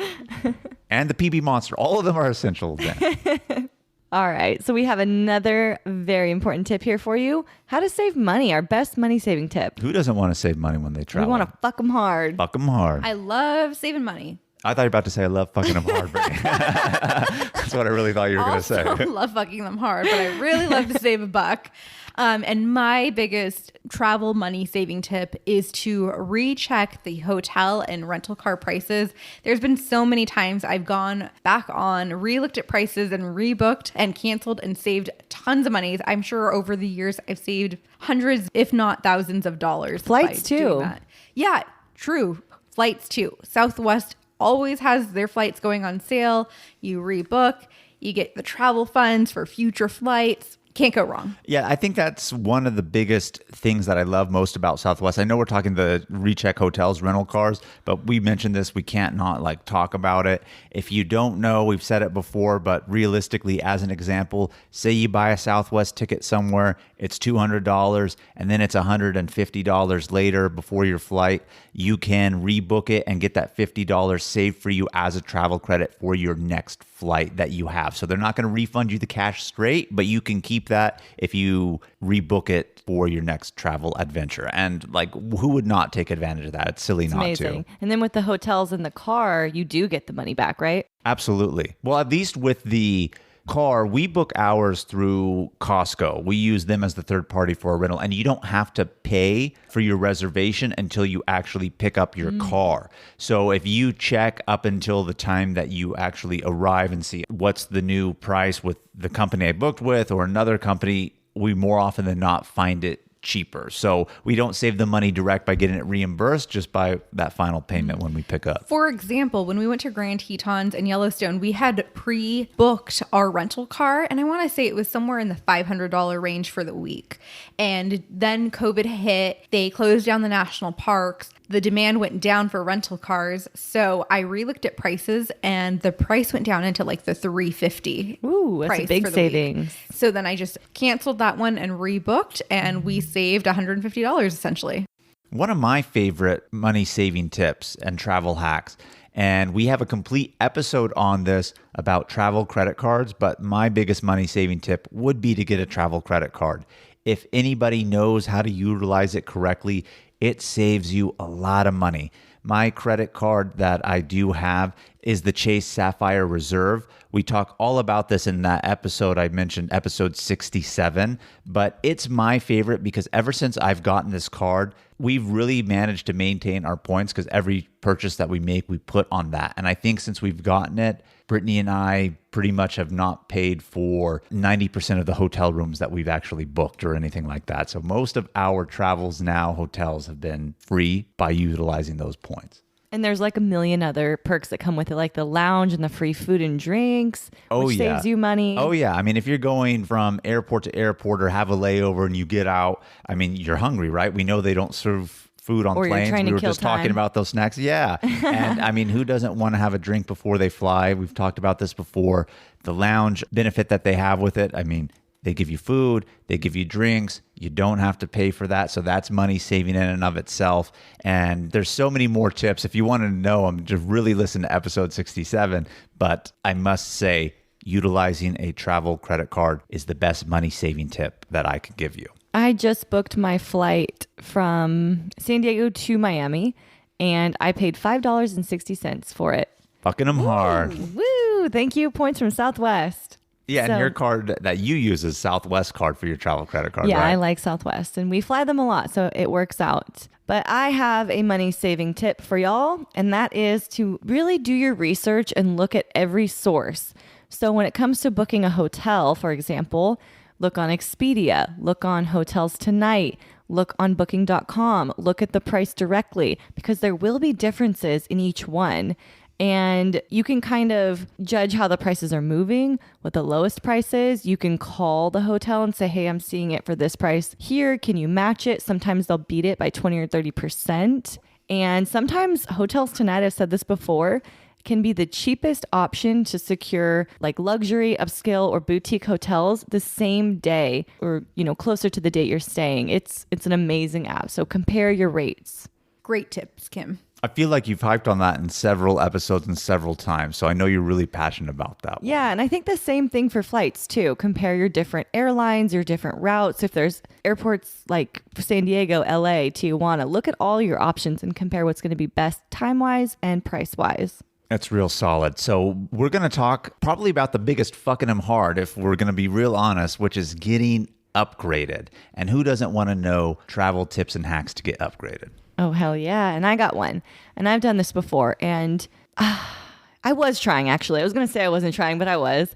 and the PB Monster. All of them are essential. Then. All right. So we have another very important tip here for you. How to save money. Our best money saving tip. Who doesn't want to save money when they travel? We want to fuck them hard. Fuck them hard. I love saving money. I thought you were about to say I love fucking them hard. That's what I really thought you were going to say. I love fucking them hard, but I really love to save a buck. And my biggest travel money saving tip is to recheck the hotel and rental car prices. There's been so many times I've gone back on, re-looked at prices and rebooked and canceled and saved tons of money. I'm sure over the years I've saved hundreds, if not thousands of dollars. Flights by doing too. that. Yeah, true. Flights too. Southwest always has their flights going on sale. You rebook, you get the travel funds for future flights. Can't go wrong. Yeah, I think that's one of the biggest things that I love most about Southwest. I know we're talking the recheck hotels, rental cars, but we mentioned this. We can't not like talk about it. If you don't know, we've said it before, but realistically, as an example, say you buy a Southwest ticket somewhere, it's $200, and then it's $150 later before your flight. You can rebook it and get that $50 saved for you as a travel credit for your next flight that you have. So they're not going to refund you the cash straight, but you can keep that if you rebook it for your next travel adventure. And like, who would not take advantage of that? It's silly not amazing. to. And then with the hotels in the car, you do get the money back, right? Absolutely. Well, at least with the car, we book ours through Costco. We use them as the third party for a rental, and you don't have to pay for your reservation until you actually pick up your car. So if you check up until the time that you actually arrive and see what's the new price with the company I booked with or another company, we more often than not find it cheaper. So we don't save the money direct by getting it reimbursed, just by that final payment when we pick up. For example, when we went to Grand Tetons and Yellowstone, we had pre-booked our rental car, and I want to say it was somewhere in the $500 range for the week. And then COVID hit, they closed down the national parks. The demand went down for rental cars. So I re-looked at prices, and the price went down into like the $350. Ooh, that's a big savings. So then I just canceled that one and rebooked, and we saved $150 essentially. One of my favorite money saving tips and travel hacks, and we have a complete episode on this about travel credit cards, but my biggest money saving tip would be to get a travel credit card. If anybody knows how to utilize it correctly, it saves you a lot of money. My credit card that I do have is the Chase Sapphire Reserve. We talk all about this in that episode I mentioned, episode 67, but it's my favorite because ever since I've gotten this card, we've really managed to maintain our points because every purchase that we make, we put on that. And I think since we've gotten it, Brittany and I pretty much have not paid for 90% of the hotel rooms that we've actually booked or anything like that. So most of our travels now, hotels have been free by utilizing those points. And there's like a million other perks that come with it, like the lounge and the free food and drinks, which saves you money. Oh, yeah. I mean, if you're going from airport to airport or have a layover and you get out, I mean, you're hungry, right? We know they don't serve food on or planes. We were just talking about those snacks. Yeah. And I mean, who doesn't want to have a drink before they fly? We've talked about this before. The lounge benefit that they have with it. I mean, they give you food, they give you drinks. You don't have to pay for that. So that's money saving in and of itself. And there's so many more tips. If you want to know them, just really listen to episode 67. But I must say, utilizing a travel credit card is the best money saving tip that I could give you. I just booked my flight from San Diego to Miami, and I paid $5.60 for it. Fucking them hard. Woo! Thank you. Points from Southwest. Yeah, and your card that you use is Southwest card for your travel credit card, yeah, right? I like Southwest, and we fly them a lot, so it works out. But I have a money-saving tip for y'all, and that is to really do your research and look at every source. So when it comes to booking a hotel, for example, look on Expedia, look on Hotels Tonight, look on Booking.com, look at the price directly, because there will be differences in each one. And you can kind of judge how the prices are moving. What the lowest price is, you can call the hotel and say, hey, I'm seeing it for this price here. Can you match it? Sometimes they'll beat it by 20 or 30%. And sometimes Hotels Tonight, I've said this before, can be the cheapest option to secure like luxury, upscale, or boutique hotels the same day or, closer to the date you're staying. It's an amazing app. So compare your rates. Great tips, Kim. I feel like you've hyped on that in several episodes and several times, so I know you're really passionate about that one. Yeah, and I think the same thing for flights too. Compare your different airlines, your different routes. If there's airports like San Diego, LA, Tijuana, look at all your options and compare what's going to be best time-wise and price-wise. That's real solid. So we're going to talk probably about the biggest fucking them hard, if we're going to be real honest, which is getting upgraded. And who doesn't want to know travel tips and hacks to get upgraded? Oh, hell yeah. And I got one. And I've done this before. And I was trying, actually. I was going to say I wasn't trying, but I was.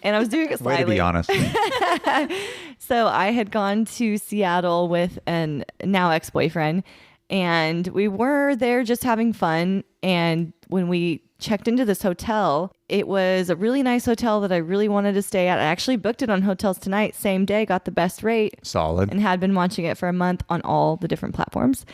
And I was doing it slightly. Way to be honest. So I had gone to Seattle with an now ex-boyfriend. And we were there just having fun. And when we checked into this hotel, it was a really nice hotel that I really wanted to stay at. I actually booked it on Hotels Tonight, same day, got the best rate. Solid. And had been watching it for a month on all the different platforms.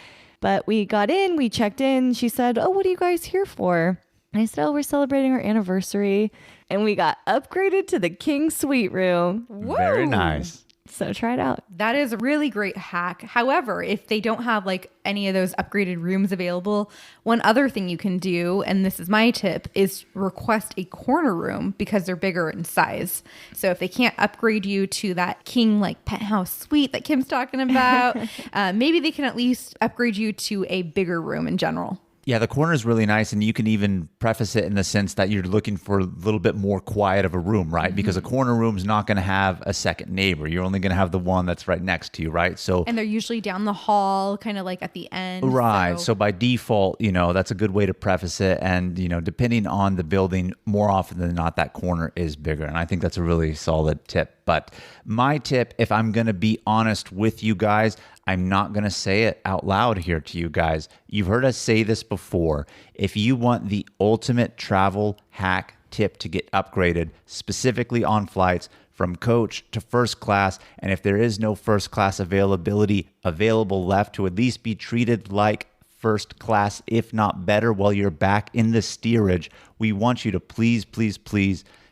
But we got in, we checked in. She said, "Oh, what are you guys here for?" And I said, "Oh, we're celebrating our anniversary." And we got upgraded to the King Suite room. Very nice. So try it out. That is a really great hack. However, if they don't have like any of those upgraded rooms available, one other thing you can do, and this is my tip, is request a corner room because they're bigger in size. So if they can't upgrade you to that king like penthouse suite that Kim's talking about, maybe they can at least upgrade you to a bigger room in general. Yeah, the corner is really nice, and you can even preface it in the sense that you're looking for a little bit more quiet of a room, right? Mm-hmm. Because a corner room is not going to have a second neighbor. You're only going to have the one that's right next to you, right? So, and they're usually down the hall, kind of like at the end. Right. So by default, that's a good way to preface it. And, depending on the building, more often than not, that corner is bigger. And I think that's a really solid tip. But my tip, if I'm going to be honest with you guys, I'm not going to say it out loud here to you guys. You've heard us say this before. If you want the ultimate travel hack tip to get upgraded, specifically on flights from coach to first class, and if there is no first class available left, to at least be treated like first class, if not better, while you're back in the steerage, we want you to please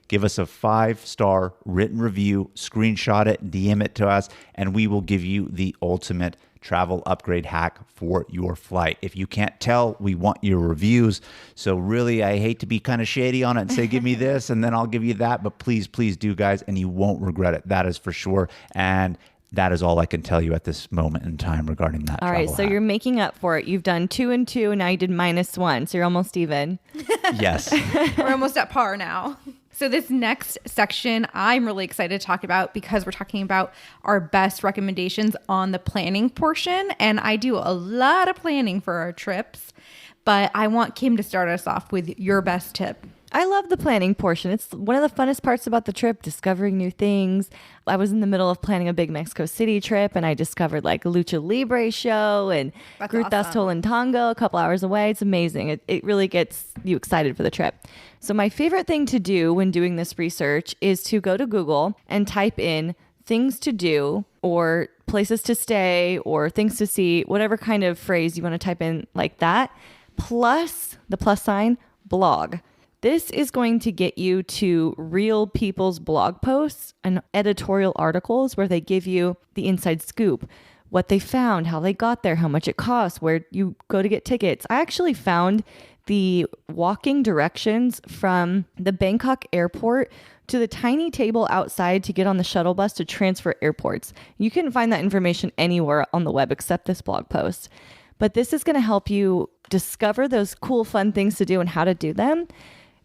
give us a 5-star written review, screenshot it, DM it to us, and we will give you the ultimate travel upgrade hack for your flight. If you can't tell, we want your reviews. So really, I hate to be kind of shady on it and say, give me this, and then I'll give you that. But please do, guys, and you won't regret it. That is for sure. And that is all I can tell you at this moment in time regarding that. All right, so you're making up for it. You've done 2 and 2, and now you did -1, so you're almost even. Yes. We're almost at par now. So this next section, I'm really excited to talk about because we're talking about our best recommendations on the planning portion. And I do a lot of planning for our trips, but I want Kim to start us off with your best tip. I love the planning portion. It's one of the funnest parts about the trip, discovering new things. I was in the middle of planning a big Mexico City trip, and I discovered like a Lucha Libre show and Grutas Tolantongo a couple hours away. It's amazing. It really gets you excited for the trip. So my favorite thing to do when doing this research is to go to Google and type in things to do or places to stay or things to see, whatever kind of phrase you want to type in like that, plus the +sign blog. This is going to get you to real people's blog posts and editorial articles where they give you the inside scoop, what they found, how they got there, how much it costs, where you go to get tickets. I actually found the walking directions from the Bangkok airport to the tiny table outside to get on the shuttle bus to transfer airports. You can find that information anywhere on the web except this blog post. But this is going to help you discover those cool, fun things to do and how to do them.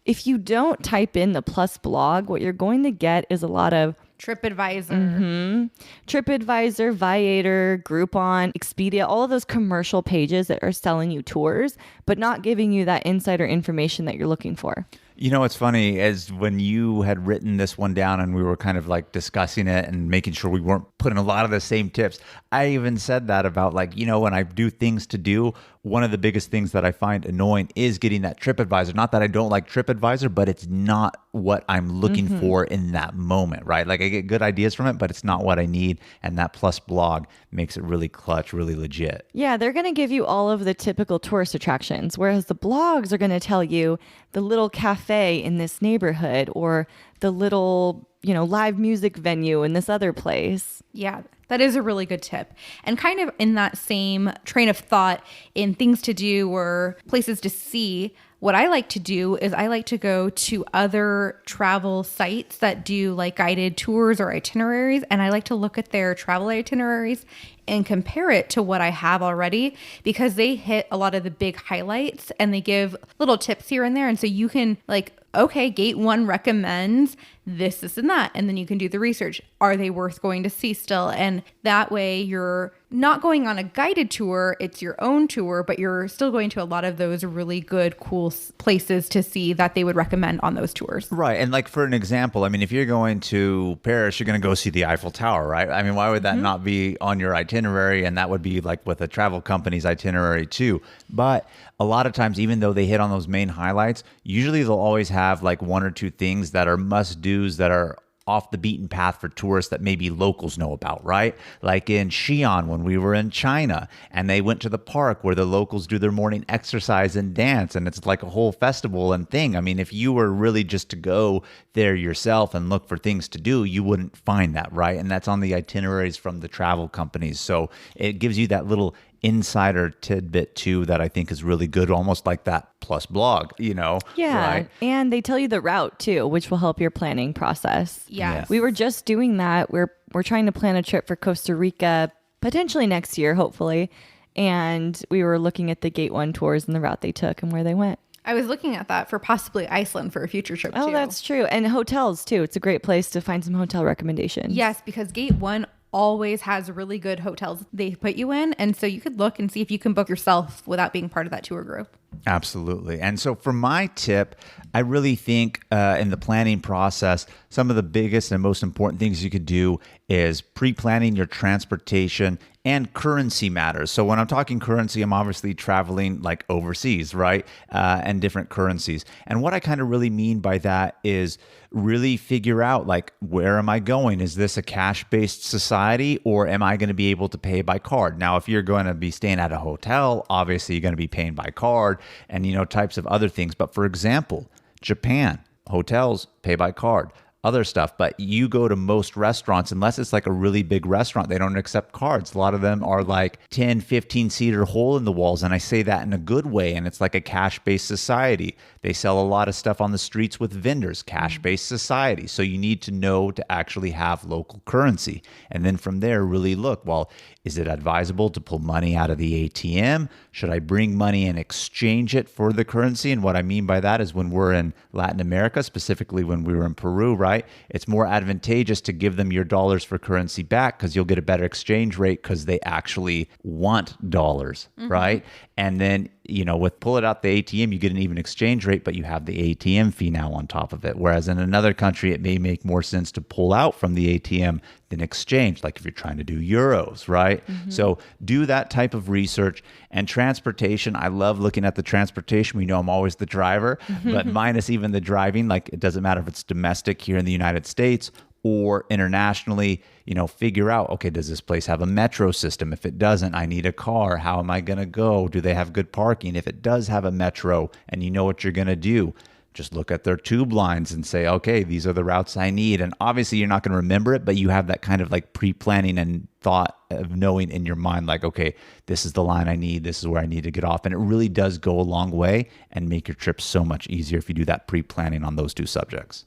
If you don't type in the plus blog, what you're going to get is a lot of TripAdvisor, TripAdvisor, Viator, Groupon, Expedia, all of those commercial pages that are selling you tours, but not giving you that insider information that you're looking for. You know, what's funny is when you had written this one down and we were kind of like discussing it and making sure we weren't putting a lot of the same tips. I even said that about like, when I do things to do, one of the biggest things that I find annoying is getting that TripAdvisor. Not that I don't like TripAdvisor, but it's not what I'm looking for in that moment, right? Like I get good ideas from it, but it's not what I need. And that plus blog makes it really clutch, really legit. Yeah, they're going to give you all of the typical tourist attractions, whereas the blogs are going to tell you the little cafe in this neighborhood or the little, live music venue in this other place. Yeah, that is a really good tip. And kind of in that same train of thought in things to do or places to see, what I like to do is I like to go to other travel sites that do like guided tours or itineraries. And I like to look at their travel itineraries and compare it to what I have already because they hit a lot of the big highlights and they give little tips here and there. And so you can like okay, gate 1 recommends this, and that. And then you can do the research. Are they worth going to see still? And that way you're not going on a guided tour. It's your own tour, but you're still going to a lot of those really good, cool places to see that they would recommend on those tours. Right. And like for an example, I mean, if you're going to Paris, you're going to go see the Eiffel Tower, right? I mean, why would that not be on your itinerary? And that would be like with a travel company's itinerary too. But a lot of times, even though they hit on those main highlights, usually they'll always have like one or two things that are must-dos that are off the beaten path for tourists that maybe locals know about, right? Like in Xi'an when we were in China and they went to the park where the locals do their morning exercise and dance, and it's like a whole festival and thing. I mean, if you were really just to go there yourself and look for things to do, you wouldn't find that, right? And that's on the itineraries from the travel companies. So it gives you that little insider tidbit too that I think is really good, almost like that plus blog, you know? Yeah. Right? And they tell you the route too, which will help your planning process. Yes. We were just doing that. We're trying to plan a trip for Costa Rica potentially next year, hopefully. And we were looking at the Gate 1 tours and the route they took and where they went. I was looking at that for possibly Iceland for a future trip too. Oh, that's true. And hotels too. It's a great place to find some hotel recommendations. Yes, because Gate 1 always has really good hotels they put you in. And so you could look and see if you can book yourself without being part of that tour group. Absolutely. And so for my tip, I really think in the planning process, some of the biggest and most important things you could do is pre-planning your transportation and currency matters. So when I'm talking currency, I'm obviously traveling like overseas, right? And different currencies. And what I kind of really mean by that is really figure out like, where am I going? Is this a cash-based society or am I going to be able to pay by card? Now, if you're going to be staying at a hotel, obviously you're going to be paying by card and, you know, types of other things. But for example, Japan, hotels pay by card. Other stuff, but you go to most restaurants, unless it's like a really big restaurant, they don't accept cards. A lot of them are like 10, 15 seater hole in the walls. And I say that in a good way. And it's like a cash-based society. They sell a lot of stuff on the streets with vendors, cash-based society. So you need to know to actually have local currency. And then from there, really look, well, is it advisable to pull money out of the ATM? Should I bring money and exchange it for the currency? And what I mean by that is when we're in Latin America, specifically when we were in Peru, right? It's more advantageous to give them your dollars for currency back because you'll get a better exchange rate because they actually want dollars, right? And then, you know, with pull it out the ATM, you get an even exchange rate, but you have the ATM fee now on top of it. Whereas in another country, it may make more sense to pull out from the ATM than exchange, like if you're trying to do euros, right? So do that type of research. And transportation, I love looking at the transportation. We know I'm always the driver, but minus even the driving, like it doesn't matter if it's domestic here in the United States or internationally, you know, figure out, okay, does this place have a metro system? If it doesn't, I need a car. How am I going to go? Do they have good parking? If it does have a metro and you know what you're going to do, just look at their tube lines and say, okay, these are the routes I need. And obviously you're not going to remember it, but you have that kind of like pre-planning and thought of knowing in your mind, like, okay, this is the line I need. This is where I need to get off. And it really does go a long way and make your trip so much easier if you do that pre-planning on those two subjects.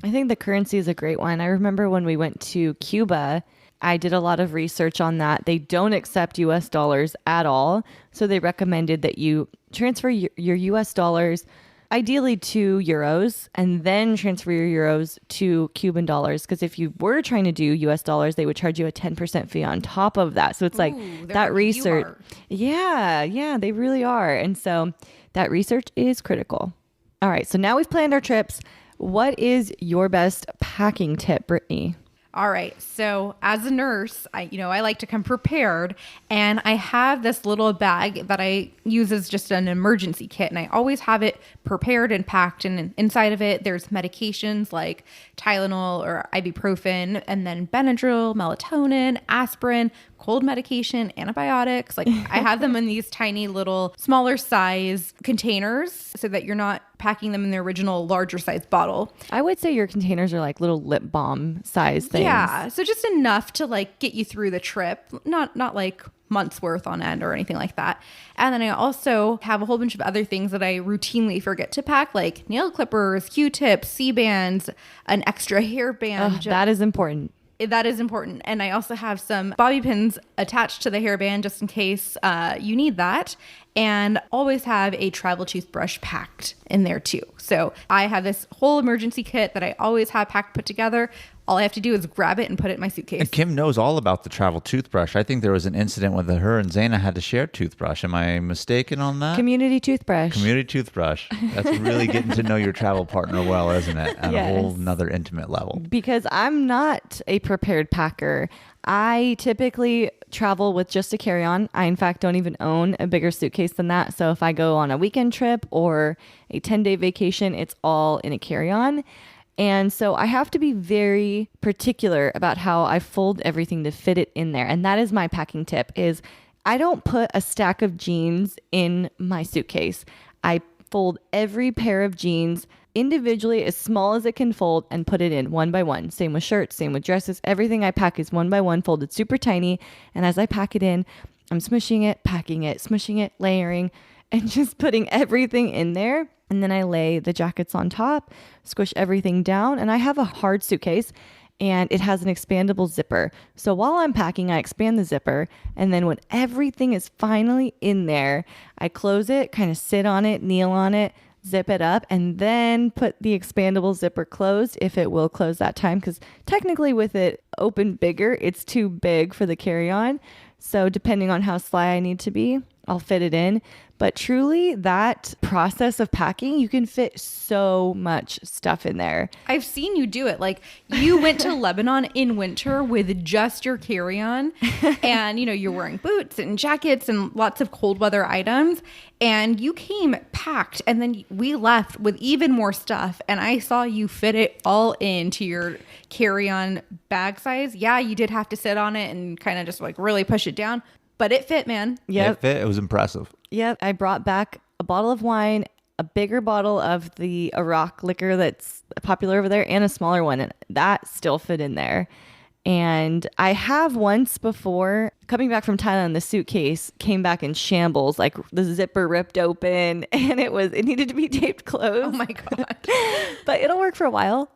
I think the currency is a great one. I remember when we went to Cuba, I did a lot of research on that. They don't accept US dollars at all. So they recommended that you transfer your US dollars ideally to euros and then transfer your euros to Cuban dollars. Because if you were trying to do US dollars, they would charge you a 10% fee on top of that. So it's like that research. Yeah, they really are. And so that research is critical. All right. So now we've planned our trips. What is your best packing tip, Brittany? All right. So as a nurse, I like to come prepared, and I have this little bag that I use as just an emergency kit, and I always have it prepared and packed. And inside of it, there's medications like Tylenol or ibuprofen, and then Benadryl, melatonin, aspirin, cold medication, antibiotics. Like I have them in these tiny little smaller size containers so that you're not packing them in the original larger size bottle. I would say your containers are like little lip balm size things. Yeah. So just enough to like get you through the trip, not like months worth on end or anything like that. And then I also have a whole bunch of other things that I routinely forget to pack, like nail clippers, Q-tips, C-bands, an extra hairband. That is important. That is important. And I also have some bobby pins attached to the hairband just in case you need that. and always have a travel toothbrush packed in there too. So I have this whole emergency kit that I always have packed, put together. All I have to do is grab it and put it in my suitcase. And Kim knows all about the travel toothbrush. I think there was an incident with her and Zaina had to share toothbrush. Am I mistaken on that? Community toothbrush. Community toothbrush. That's really getting to know your travel partner well, isn't it? At a whole nother intimate level. Because I'm not a prepared packer. I typically travel with just a carry-on. I, in fact, don't even own a bigger suitcase than that. So if I go on a weekend trip or a 10-day vacation, it's all in a carry-on. And so I have to be very particular about how I fold everything to fit it in there. And that is my packing tip is I don't put a stack of jeans in my suitcase. I fold every pair of jeans individually as small as it can fold and put it in one by one. Same with shirts, same with dresses. Everything I pack is one by one, folded super tiny. And as I pack it in, I'm smushing it, packing it, smushing it, layering, and just putting everything in there. And then I lay the jackets on top, squish everything down, and I have a hard suitcase and it has an expandable zipper. So while I'm packing, I expand the zipper, and then when everything is finally in there, I close it, kind of sit on it, kneel on it, zip it up, and then put the expandable zipper closed if it will close that time, because technically with it open bigger, it's too big for the carry-on. So depending on how sly I need to be, I'll fit it in. But truly, that process of packing, you can fit so much stuff in there. I've seen you do it. Like, you went to Lebanon in winter with just your carry-on, and you're wearing boots and jackets and lots of cold weather items, and you came packed, and then we left with even more stuff, and I saw you fit it all into your carry-on bag size. Yeah, you did have to sit on it and kind of just like really push it down, but it fit, man. Yep. It fit. It was impressive. Yep. I brought back a bottle of wine, a bigger bottle of the Iraq liquor that's popular over there, and a smaller one. And that still fit in there. And I have once before, coming back from Thailand, the suitcase came back in shambles, like the zipper ripped open and it needed to be taped closed. Oh my God. But it'll work for a while.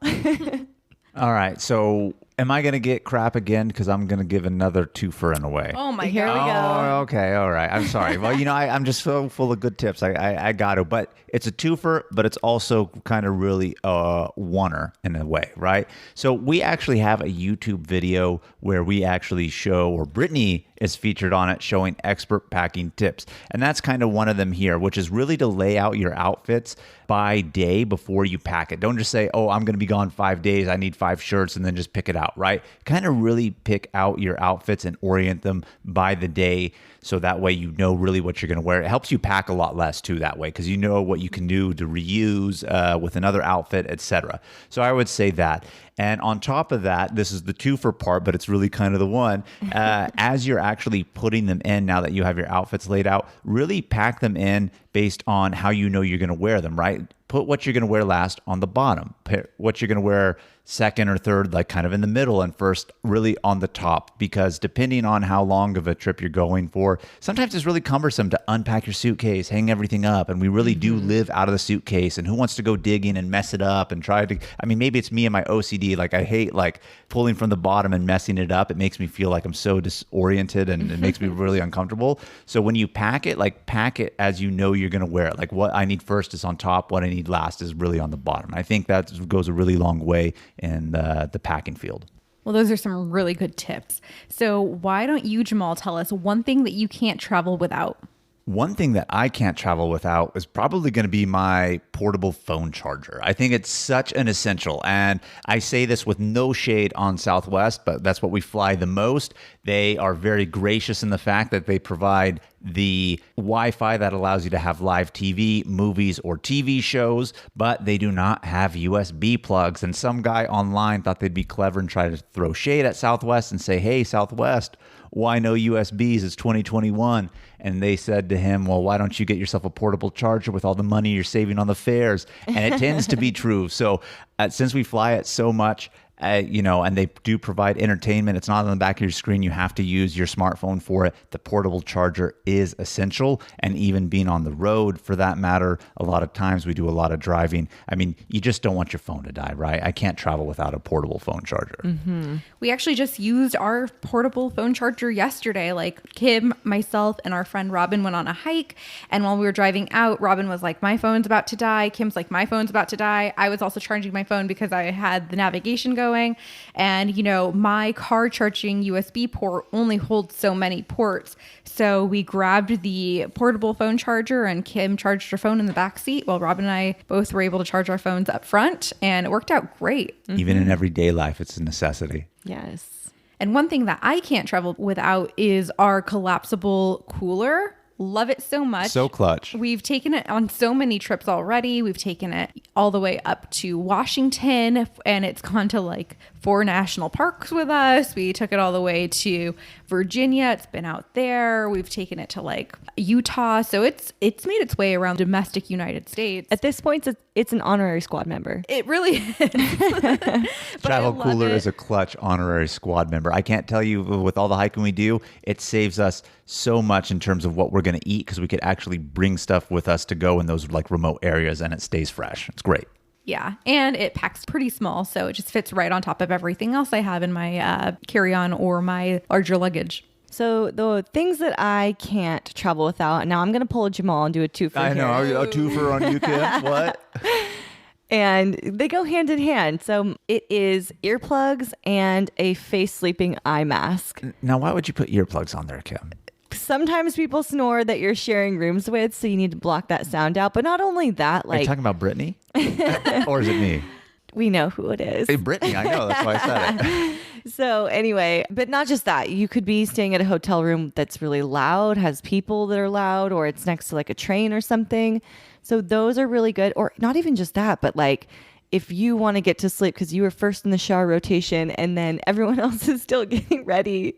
All right. So am I going to get crap again? Because I'm going to give another twofer in a way. Oh my Here God. we go. Oh, okay. All right. I'm sorry. Well, I'm just so full of good tips. I got to. But it's a twofer, but it's also kind of really a oneer in a way, right? So we actually have a YouTube video where we actually show, or Brittany is featured on it, showing expert packing tips. And that's kind of one of them here, which is really to lay out your outfits by day before you pack it. Don't just say, oh, I'm going to be gone 5 days. I need 5 shirts, and then just pick it out, right? Kind of really pick out your outfits and orient them by the day. So that way you know really what you're going to wear. It helps you pack a lot less too that way, because you know what you can do to reuse with another outfit, etc. So I would say that. And on top of that, this is the twofer part, but it's really kind of the one. As you're actually putting them in, now that you have your outfits laid out, really pack them in based on how you know you're going to wear them, right? Put what you're going to wear last on the bottom. Put what you're going to wear second or third, like kind of in the middle, and first really on the top, because depending on how long of a trip you're going for, sometimes it's really cumbersome to unpack your suitcase, hang everything up, and we really do live out of the suitcase, and who wants to go digging and mess it up and try to, maybe it's me and my OCD, like I hate like pulling from the bottom and messing it up. It makes me feel like I'm so disoriented and it makes me really uncomfortable. So when you pack it, like pack it as you know you're going to wear it. Like what I need first is on top, what I need last is really on the bottom. I think that goes a really long way in the packing field. Well, those are some really good tips. So why don't you, Jamal, tell us one thing that you can't travel without? One thing that I can't travel without is probably going to be my portable phone charger. I think it's such an essential. And I say this with no shade on Southwest, but that's what we fly the most. They are very gracious in the fact that they provide the Wi-Fi that allows you to have live TV, movies, or TV shows, but they do not have USB plugs. And some guy online thought they'd be clever and try to throw shade at Southwest and say, hey, Southwest, why no USBs? It's 2021. And they said to him, well, why don't you get yourself a portable charger with all the money you're saving on the fares? And it tends to be true. So since we fly it so much, And they do provide entertainment. It's not on the back of your screen. You have to use your smartphone for it. The portable charger is essential. And even being on the road, for that matter, a lot of times we do a lot of driving. I mean, you just don't want your phone to die, right? I can't travel without a portable phone charger. Mm-hmm. We actually just used our portable phone charger yesterday. Like Kim, myself, and our friend Robin went on a hike. And while we were driving out, Robin was like, my phone's about to die. Kim's like, my phone's about to die. I was also charging my phone because I had the navigation going. And, my car charging USB port only holds so many ports. So we grabbed the portable phone charger and Kim charged her phone in the back seat while Robin and I both were able to charge our phones up front. And it worked out great. Even in everyday life, it's a necessity. Yes. And one thing that I can't travel without is our collapsible cooler. Love it so much. So clutch. We've taken it on so many trips already. We've taken it all the way up to Washington, and it's gone to like 4 national parks with us. We took it all the way to Virginia. It's been out there. We've taken it to like Utah. So it's made its way around domestic United States. At this point, it's an honorary squad member. It really is. Travel Cooler is a clutch honorary squad member. I can't tell you, with all the hiking we do, it saves us so much in terms of what we're going to eat, because we could actually bring stuff with us to go in those like remote areas and it stays fresh. It's great. Yeah. And it packs pretty small. So it just fits right on top of everything else I have in my carry-on or my larger luggage. So the things that I can't travel without, now I'm going to pull a Jamal and do a twofer. I know, here. a twofer on you, Kim. What? And they go hand in hand. So it is earplugs and a face sleeping eye mask. Now, why would you put earplugs on there, Kim? Sometimes people snore that you're sharing rooms with, so you need to block that sound out. But not only that, Are you talking about Brittany? Or is it me? We know who it is. Hey, Brittany, I know. That's why I said it. So anyway, but not just that. You could be staying at a hotel room that's really loud, has people that are loud, or it's next to like a train or something. So those are really good. Or not even just that, but like if you want to get to sleep because you were first in the shower rotation and then everyone else is still getting ready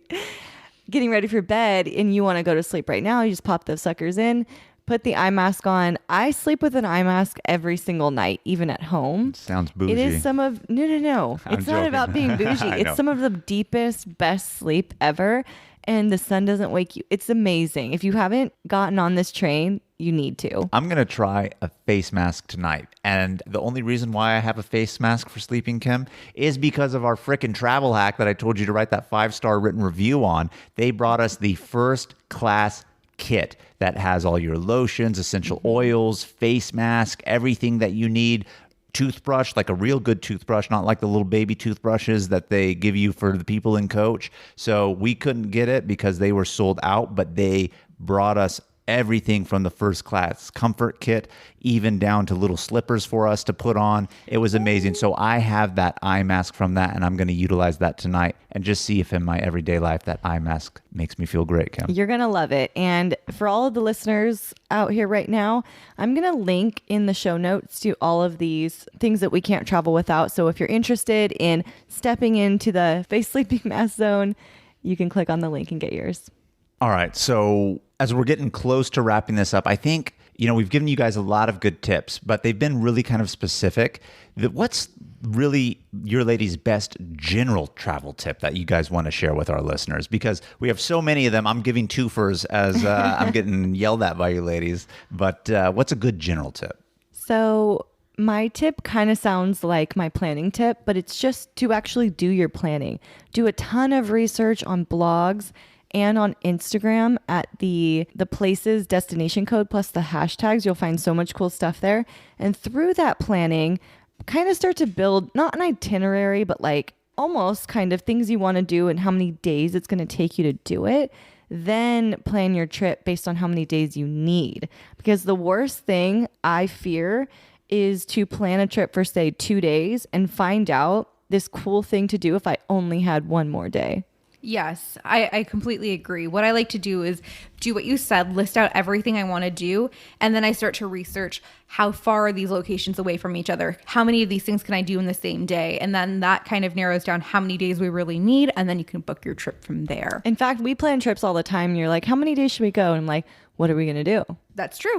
for bed and you want to go to sleep right now, you just pop those suckers in, put the eye mask on. I sleep with an eye mask every single night, even at home. Sounds bougie. It is some of, no. It's not about being bougie. It's some of the deepest, best sleep ever. And the sun doesn't wake you. It's amazing. If you haven't gotten on this train, you need to. I'm going to try a face mask tonight. And the only reason why I have a face mask for sleeping, Kim, is because of our frickin' travel hack that I told you to write that 5-star written review on. They brought us the first class kit that has all your lotions, essential oils, face mask, everything that you need. Toothbrush, like a real good toothbrush, not like the little baby toothbrushes that they give you for the people in coach. So we couldn't get it because they were sold out, but they brought us everything from the first class comfort kit, even down to little slippers for us to put on. It was amazing. So I have that eye mask from that, and I'm going to utilize that tonight and just see if in my everyday life that eye mask makes me feel great, Kim. You're going to love it. And for all of the listeners out here right now, I'm going to link in the show notes to all of these things that we can't travel without. So if you're interested in stepping into the face sleeping mask zone, you can click on the link and get yours. All right. So as we're getting close to wrapping this up, I think, we've given you guys a lot of good tips, but they've been really kind of specific. What's really your ladies' best general travel tip that you guys want to share with our listeners? Because we have so many of them. I'm giving twofers as I'm getting yelled at by you ladies. But what's a good general tip? So my tip kind of sounds like my planning tip, but it's just to actually do your planning. Do a ton of research on blogs and on Instagram at the places destination code plus the hashtags. You'll find so much cool stuff there. And through that planning, kind of start to build not an itinerary, but like almost kind of things you want to do and how many days it's going to take you to do it. Then plan your trip based on how many days you need. Because the worst thing I fear is to plan a trip for, say, 2 days and find out this cool thing to do if I only had one more day. Yes, I completely agree. What I like to do is do what you said, list out everything I want to do, and then I start to research how far are these locations away from each other? How many of these things can I do in the same day? And then that kind of narrows down how many days we really need, and then you can book your trip from there. In fact, we plan trips all the time. And you're like, how many days should we go? And I'm like, what are we going to do? That's true.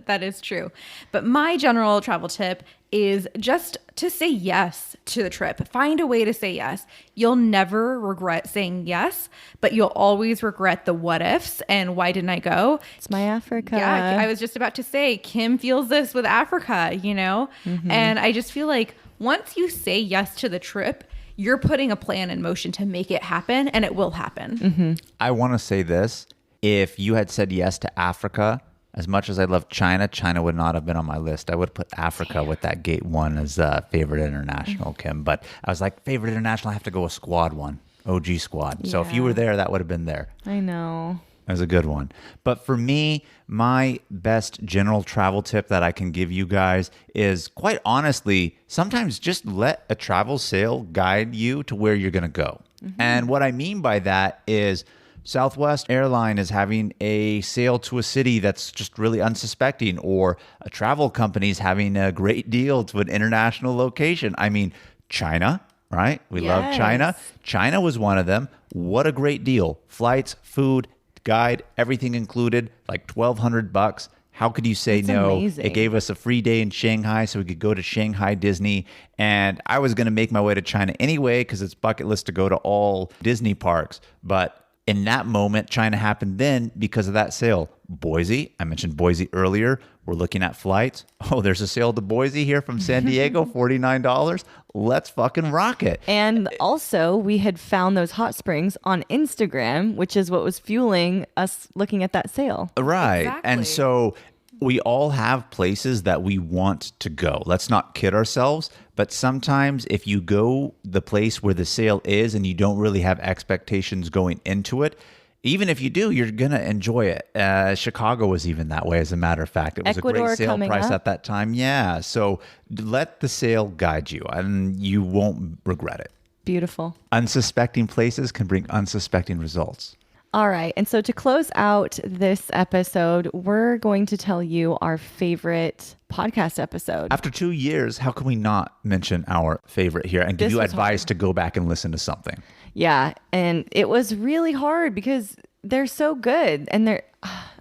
That is true. But my general travel tip is just to say yes to the trip. Find a way to say yes. You'll never regret saying yes, but you'll always regret the what ifs and why didn't I go? It's my Africa. Yeah, I was just about to say, Kim feels this with Africa, you know? And I just feel like once you say yes to the trip, you're putting a plan in motion to make it happen, and it will happen. I want to say this. If you had said yes to Africa, as much as I love China, China would not have been on my list. I would put Africa with that gate one as favorite international, Kim. But I was like, favorite international, I have to go with squad one, OG squad. So if you were there, that would have been there. I know. That was a good one. But for me, my best general travel tip that I can give you guys is, quite honestly, sometimes just let a travel sale guide you to where you're going to go. And what I mean by that is Southwest Airline is having a sale to a city that's just really unsuspecting, or a travel company is having a great deal to an international location. I mean, China, right? We love China. China was one of them. What a great deal. Flights, food, guide, everything included, like $1,200. How could you say That's no? amazing. It gave us a free day in Shanghai so we could go to Shanghai Disney. And I was going to make my way to China anyway because it's bucket list to go to all Disney parks. But in that moment, China happened then because of that sale. Boise, I mentioned Boise earlier. We're looking at flights. Oh, there's a sale to Boise here from San Diego, $49. Let's fucking rock it. And also, we had found those hot springs on Instagram, which is what was fueling us looking at that sale. Right. Exactly. And so we all have places that we want to go. Let's not kid ourselves. But sometimes if you go the place where the sale is and you don't really have expectations going into it, even if you do, you're going to enjoy it. Chicago was even that way, as a matter of fact. It was Ecuador a great sale coming price up. at that time. Yeah. So let the sale guide you and you won't regret it. Beautiful. Unsuspecting places can bring unsuspecting results. All right. And so to close out this episode, we're going to tell you our favorite podcast episode. After 2 years, how can we not mention our favorite here and give This you was advice to go back and listen to something? Yeah. And it was really hard because they're so good. And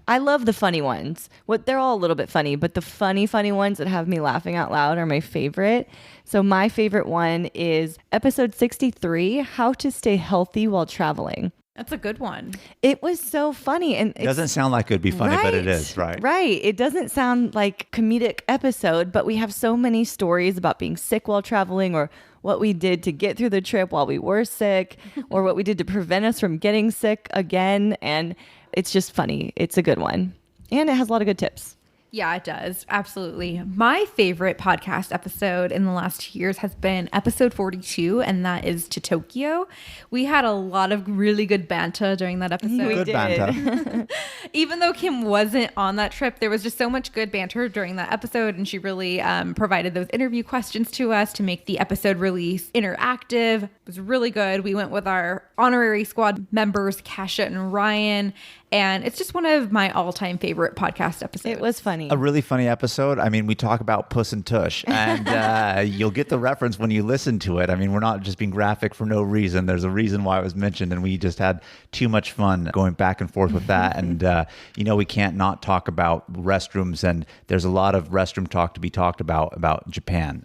I love the funny ones. They're all a little bit funny, but the funny ones that have me laughing out loud are my favorite. So my favorite one is episode 63, How to Stay Healthy While Traveling. That's a good one. It was so funny. And It doesn't sound like it would be funny, but it is, right? Right. It doesn't sound like comedic episode, but we have so many stories about being sick while traveling, or what we did to get through the trip while we were sick, or what we did to prevent us from getting sick again. And it's just funny. It's a good one. And it has a lot of good tips. Yeah, it does. Absolutely. My favorite podcast episode in the last 2 years has been episode 42, and that is to Tokyo. We had a lot of really good banter during that episode. We Good did. banter. Even though Kim wasn't on that trip, there was just so much good banter during that episode, and she really provided those interview questions to us to make the episode release interactive. It was really good. We went with our honorary squad members, Kasha and Ryan, and it's just one of my all-time favorite podcast episodes. It was funny. A really funny episode. I mean, we talk about Puss and Tush, and you'll get the reference when you listen to it. I mean, we're not just being graphic for no reason. There's a reason why it was mentioned, and we just had too much fun going back and forth with that. And, we can't not talk about restrooms, and there's a lot of restroom talk to be talked about Japan.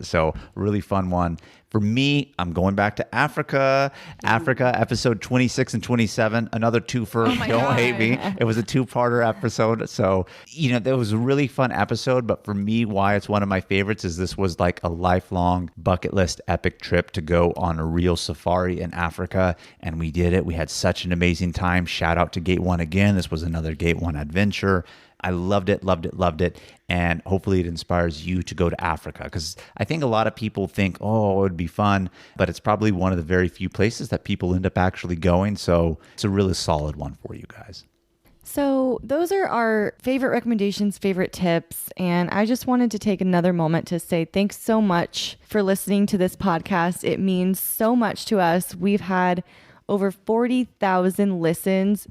So really fun one. For me, I'm going back to Africa. Africa, episode 26 and 27, another twofer. my Don't God. hate me. It was a two-parter episode. So, that was a really fun episode. But for me, why it's one of my favorites is this was like a lifelong bucket list epic trip to go on a real safari in Africa. And we did it. We had such an amazing time. Shout out to Gate 1 again. This was another Gate 1 adventure. I loved it, loved it, loved it. And hopefully it inspires you to go to Africa, because I think a lot of people think, oh, it would be fun, but it's probably one of the very few places that people end up actually going. So it's a really solid one for you guys. So those are our favorite recommendations, favorite tips. And I just wanted to take another moment to say thanks so much for listening to this podcast. It means so much to us. We've had over 40,000 listens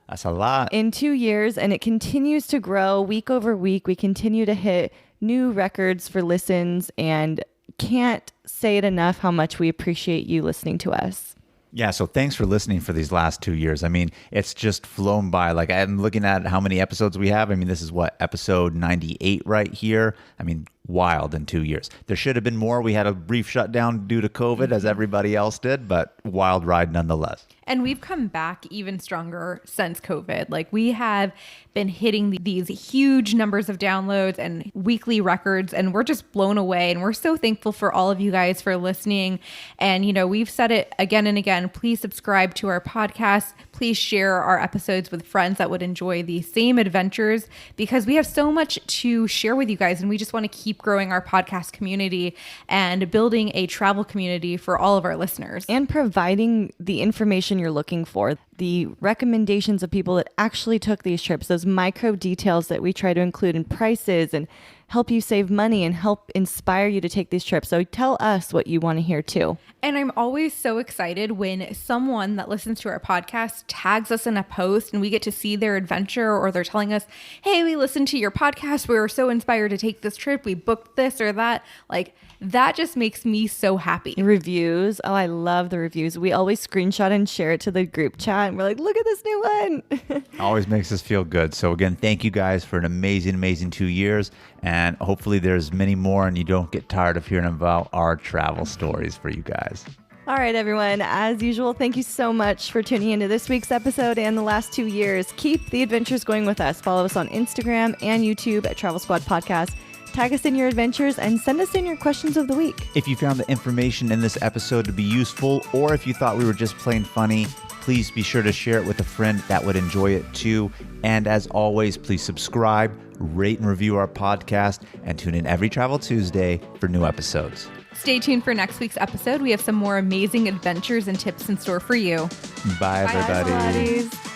That's a lot. in 2 years, and it continues to grow week over week. We continue to hit new records for listens, and can't say it enough how much we appreciate you listening to us. Yeah, so thanks for listening for these last 2 years. I mean, it's just flown by. Like, I'm looking at how many episodes we have. I mean, this is what, episode 98 right here. I mean, wild in 2 years. There should have been more. We had a brief shutdown due to COVID, as everybody else did, but wild ride nonetheless. And we've come back even stronger since COVID. Like, we have been hitting these huge numbers of downloads and weekly records, and we're just blown away. And we're so thankful for all of you guys for listening. And, you know, we've said it again and again. Please subscribe to our podcast. Please share our episodes with friends that would enjoy the same adventures, because we have so much to share with you guys. And we just want to keep growing our podcast community and building a travel community for all of our listeners. And providing the information you're looking for, the recommendations of people that actually took these trips, those micro details that we try to include in prices and help you save money and help inspire you to take these trips. So tell us what you want to hear too. And I'm always so excited when someone that listens to our podcast tags us in a post and we get to see their adventure, or they're telling us, hey, we listened to your podcast. We were so inspired to take this trip. We booked this or that. Like, that just makes me so happy. Reviews. Oh, I love the reviews. We always screenshot and share it to the group chat. And we're like, look at this new one. Always makes us feel good. So again, thank you guys for an amazing, amazing 2 years. And hopefully there's many more and you don't get tired of hearing about our travel stories for you guys. All right, everyone. As usual, thank you so much for tuning into this week's episode and the last 2 years. Keep the adventures going with us. Follow us on Instagram and YouTube at Travel Squad Podcast. Tag us in your adventures and send us in your questions of the week. If you found the information in this episode to be useful, or if you thought we were just plain funny, please be sure to share it with a friend that would enjoy it too. And as always, please subscribe, rate and review our podcast, and tune in every Travel Tuesday for new episodes. Stay tuned for next week's episode. We have some more amazing adventures and tips in store for you. Bye, everybody. Bye, buddies.